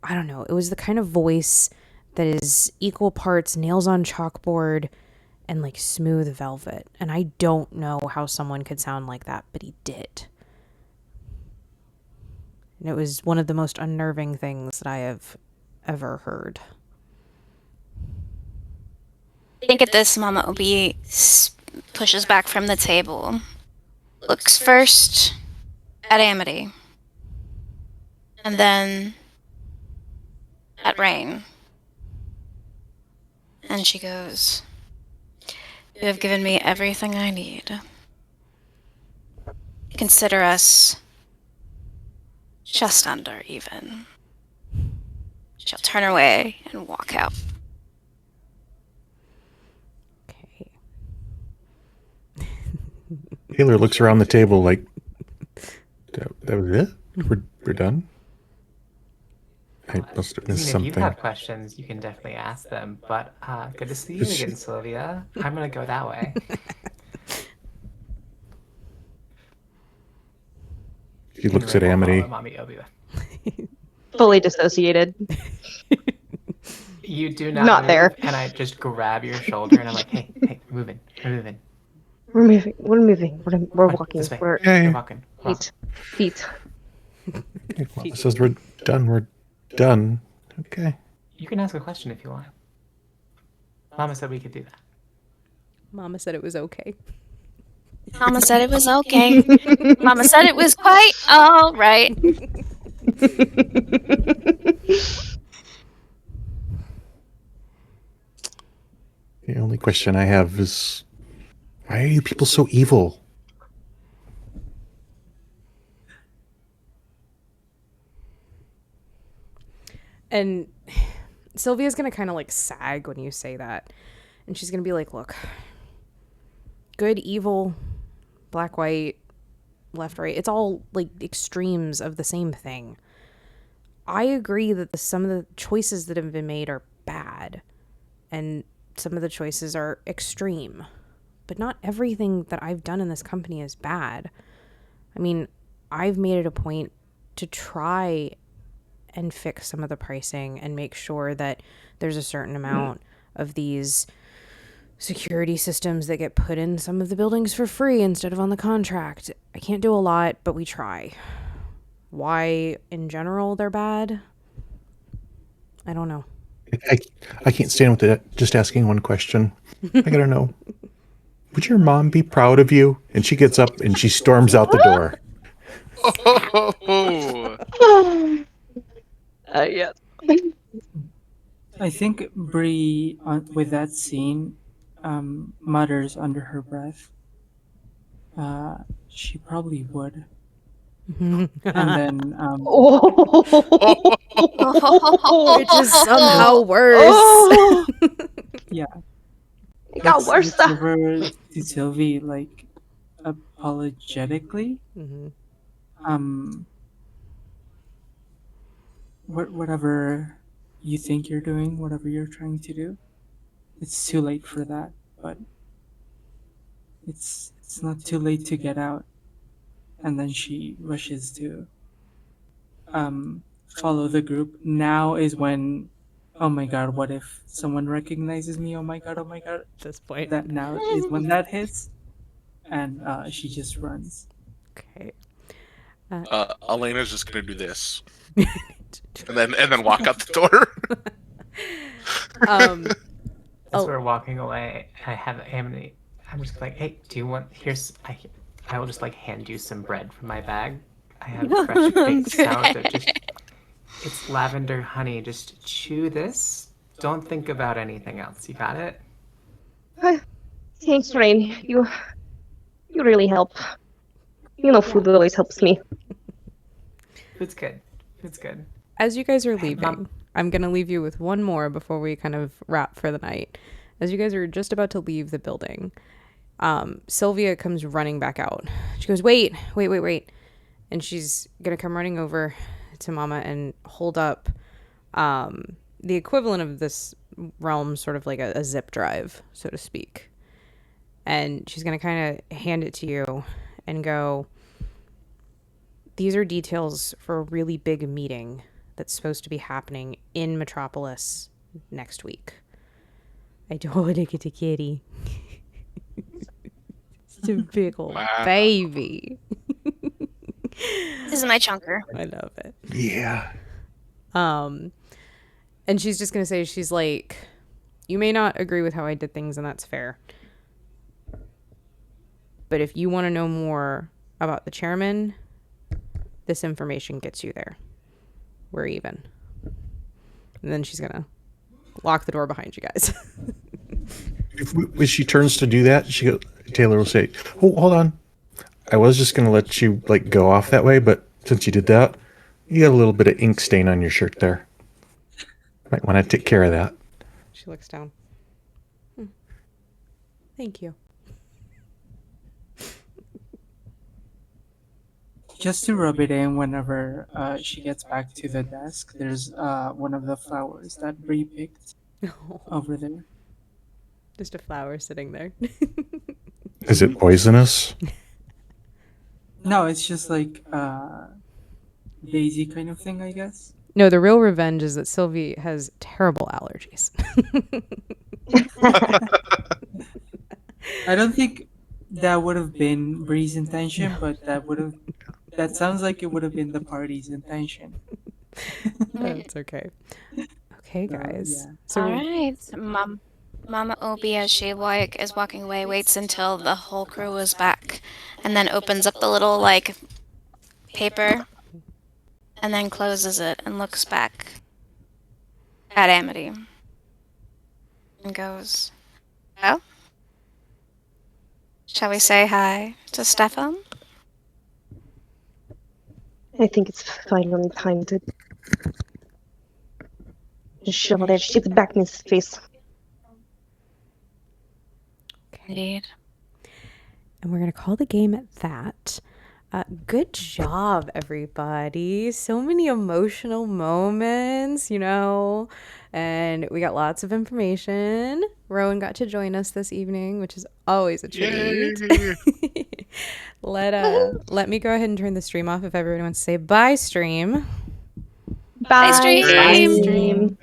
I don't know. It was the kind of voice that is equal parts nails on chalkboard and like smooth velvet. And I don't know how someone could sound like that, but he did. And it was one of the most unnerving things that I have ever heard."
I think at this moment Obi pushes back from the table. Looks first at Amity. And then at Rain. And she goes, "You have given me everything I need. Consider us just under even." She'll turn away and walk out.
Okay.
Taylor looks around the table like, that was it? We're done? I must have
I
missed
mean, if you
something.
have questions, you can definitely ask them. But good to see you
Is she-
again, Sylvia. I'm gonna go that way.
He looks at
Anyway, we'll follow
Amity.
Mommy Obi.
Fully dissociated.
You do not
Not
move,
there.
and I just grab your shoulder, and I'm like, "Hey, hey, we're moving, we're moving.
We're moving. We're moving. We're
Come on,
walking.
this way.
We're
We're
Okay.
walking. Come on."
feet.
Okay, well, it says we're done. We're done. Okay.
You can ask a question if you want. Mama said we could do that.
Mama said it was okay.
Mama said it was okay. Mama said it was quite all right.
The only question I have is, why are you people so evil?
And Sylvia's gonna kind of like sag when you say that. And she's gonna be like, look, good, evil, black, white, left, right. It's all like extremes of the same thing. I agree that some of the choices that have been made are bad. And some of the choices are extreme. But not everything that I've done in this company is bad. I mean, I've made it a point to try and fix some of the pricing and make sure that there's a certain amount of these security systems that get put in some of the buildings for free instead of on the contract. I can't do a lot, but we try. Why in general they're bad? I don't know.
I can't stand with it. Just asking one question. I gotta know. Would your mom be proud of you? And she gets up and she storms out the door.
Oh,
Yes.
I think Bree, with that scene, mutters under her breath. She probably would. And then,
Which is somehow
Oh,
worse.
yeah,
it got worse.
looks over to Sylvie, like, apologetically. Whatever you think you're doing, whatever you're trying to do, it's too late for that. But it's not too late to get out. And then she rushes to follow the group. Now is when, oh my god, what if someone recognizes me? Oh my god, oh my god.
At this point.
That now is when that hits, and she just runs.
Okay.
Elena's just gonna do this, and then walk out the door.
As we're walking away, I have Amity. I'm just like, "Hey, do you want? I will just like hand you some bread from my bag. I have fresh baked sourdough. It's lavender honey. Just chew this. Don't think about anything else. You got it?"
Thanks, Rain. You really help. Food always helps me.
It's good. It's good.
As you guys are
Hey,
leaving,
Mom.
I'm going to leave you with one more before we kind of wrap for the night. As you guys are just about to leave the building, Sylvia comes running back out. She goes, wait. And she's going to come running over to Mama and hold up the equivalent of this realm, sort of like a zip drive, so to speak. And she's going to kind of hand it to you and go, these are details for a really big meeting that's supposed to be happening in Metropolis next week. I don't want to get a kitty. It's a big old baby.
This is my chunker.
I love it.
Yeah.
And she's just going to say, she's like, you may not agree with how I did things, and that's fair. But if you want to know more about the chairman, this information gets you there. We're even. And then she's going to lock the door behind you guys.
When she turns to do that, Taylor will say, "Oh, hold on. I was just going to let you go off that way, but since you did that, you got a little bit of ink stain on your shirt there. Might want to take care of that."
She looks down. Thank you.
just to rub it in whenever she gets back to the desk. There's one of the flowers that Bree picked over there.
Just a flower sitting there.
Is it poisonous?
No, it's just like daisy kind of thing, I guess.
No, the real revenge is that Sylvie has terrible allergies.
I don't think that would have been Bree's intention, but that sounds like it would have been the party's intention.
That's okay. Okay,
So,
guys.
yeah.
So
All right, Mama Obi, as she is walking away, waits until the whole crew is back, and then opens up the little like paper, and then closes it and looks back at Amity and goes, "Well, shall we say hi to Stefan?"
I think it's finally time to shove that shit back in his face.
Indeed.
And we're going to call the game at that. Good job, everybody. So many emotional moments, and we got lots of information. Rowan got to join us this evening, which is always a treat.
Yay!
Let me go ahead and turn the stream off if everyone wants to say bye, stream.
Bye,
stream.
stream.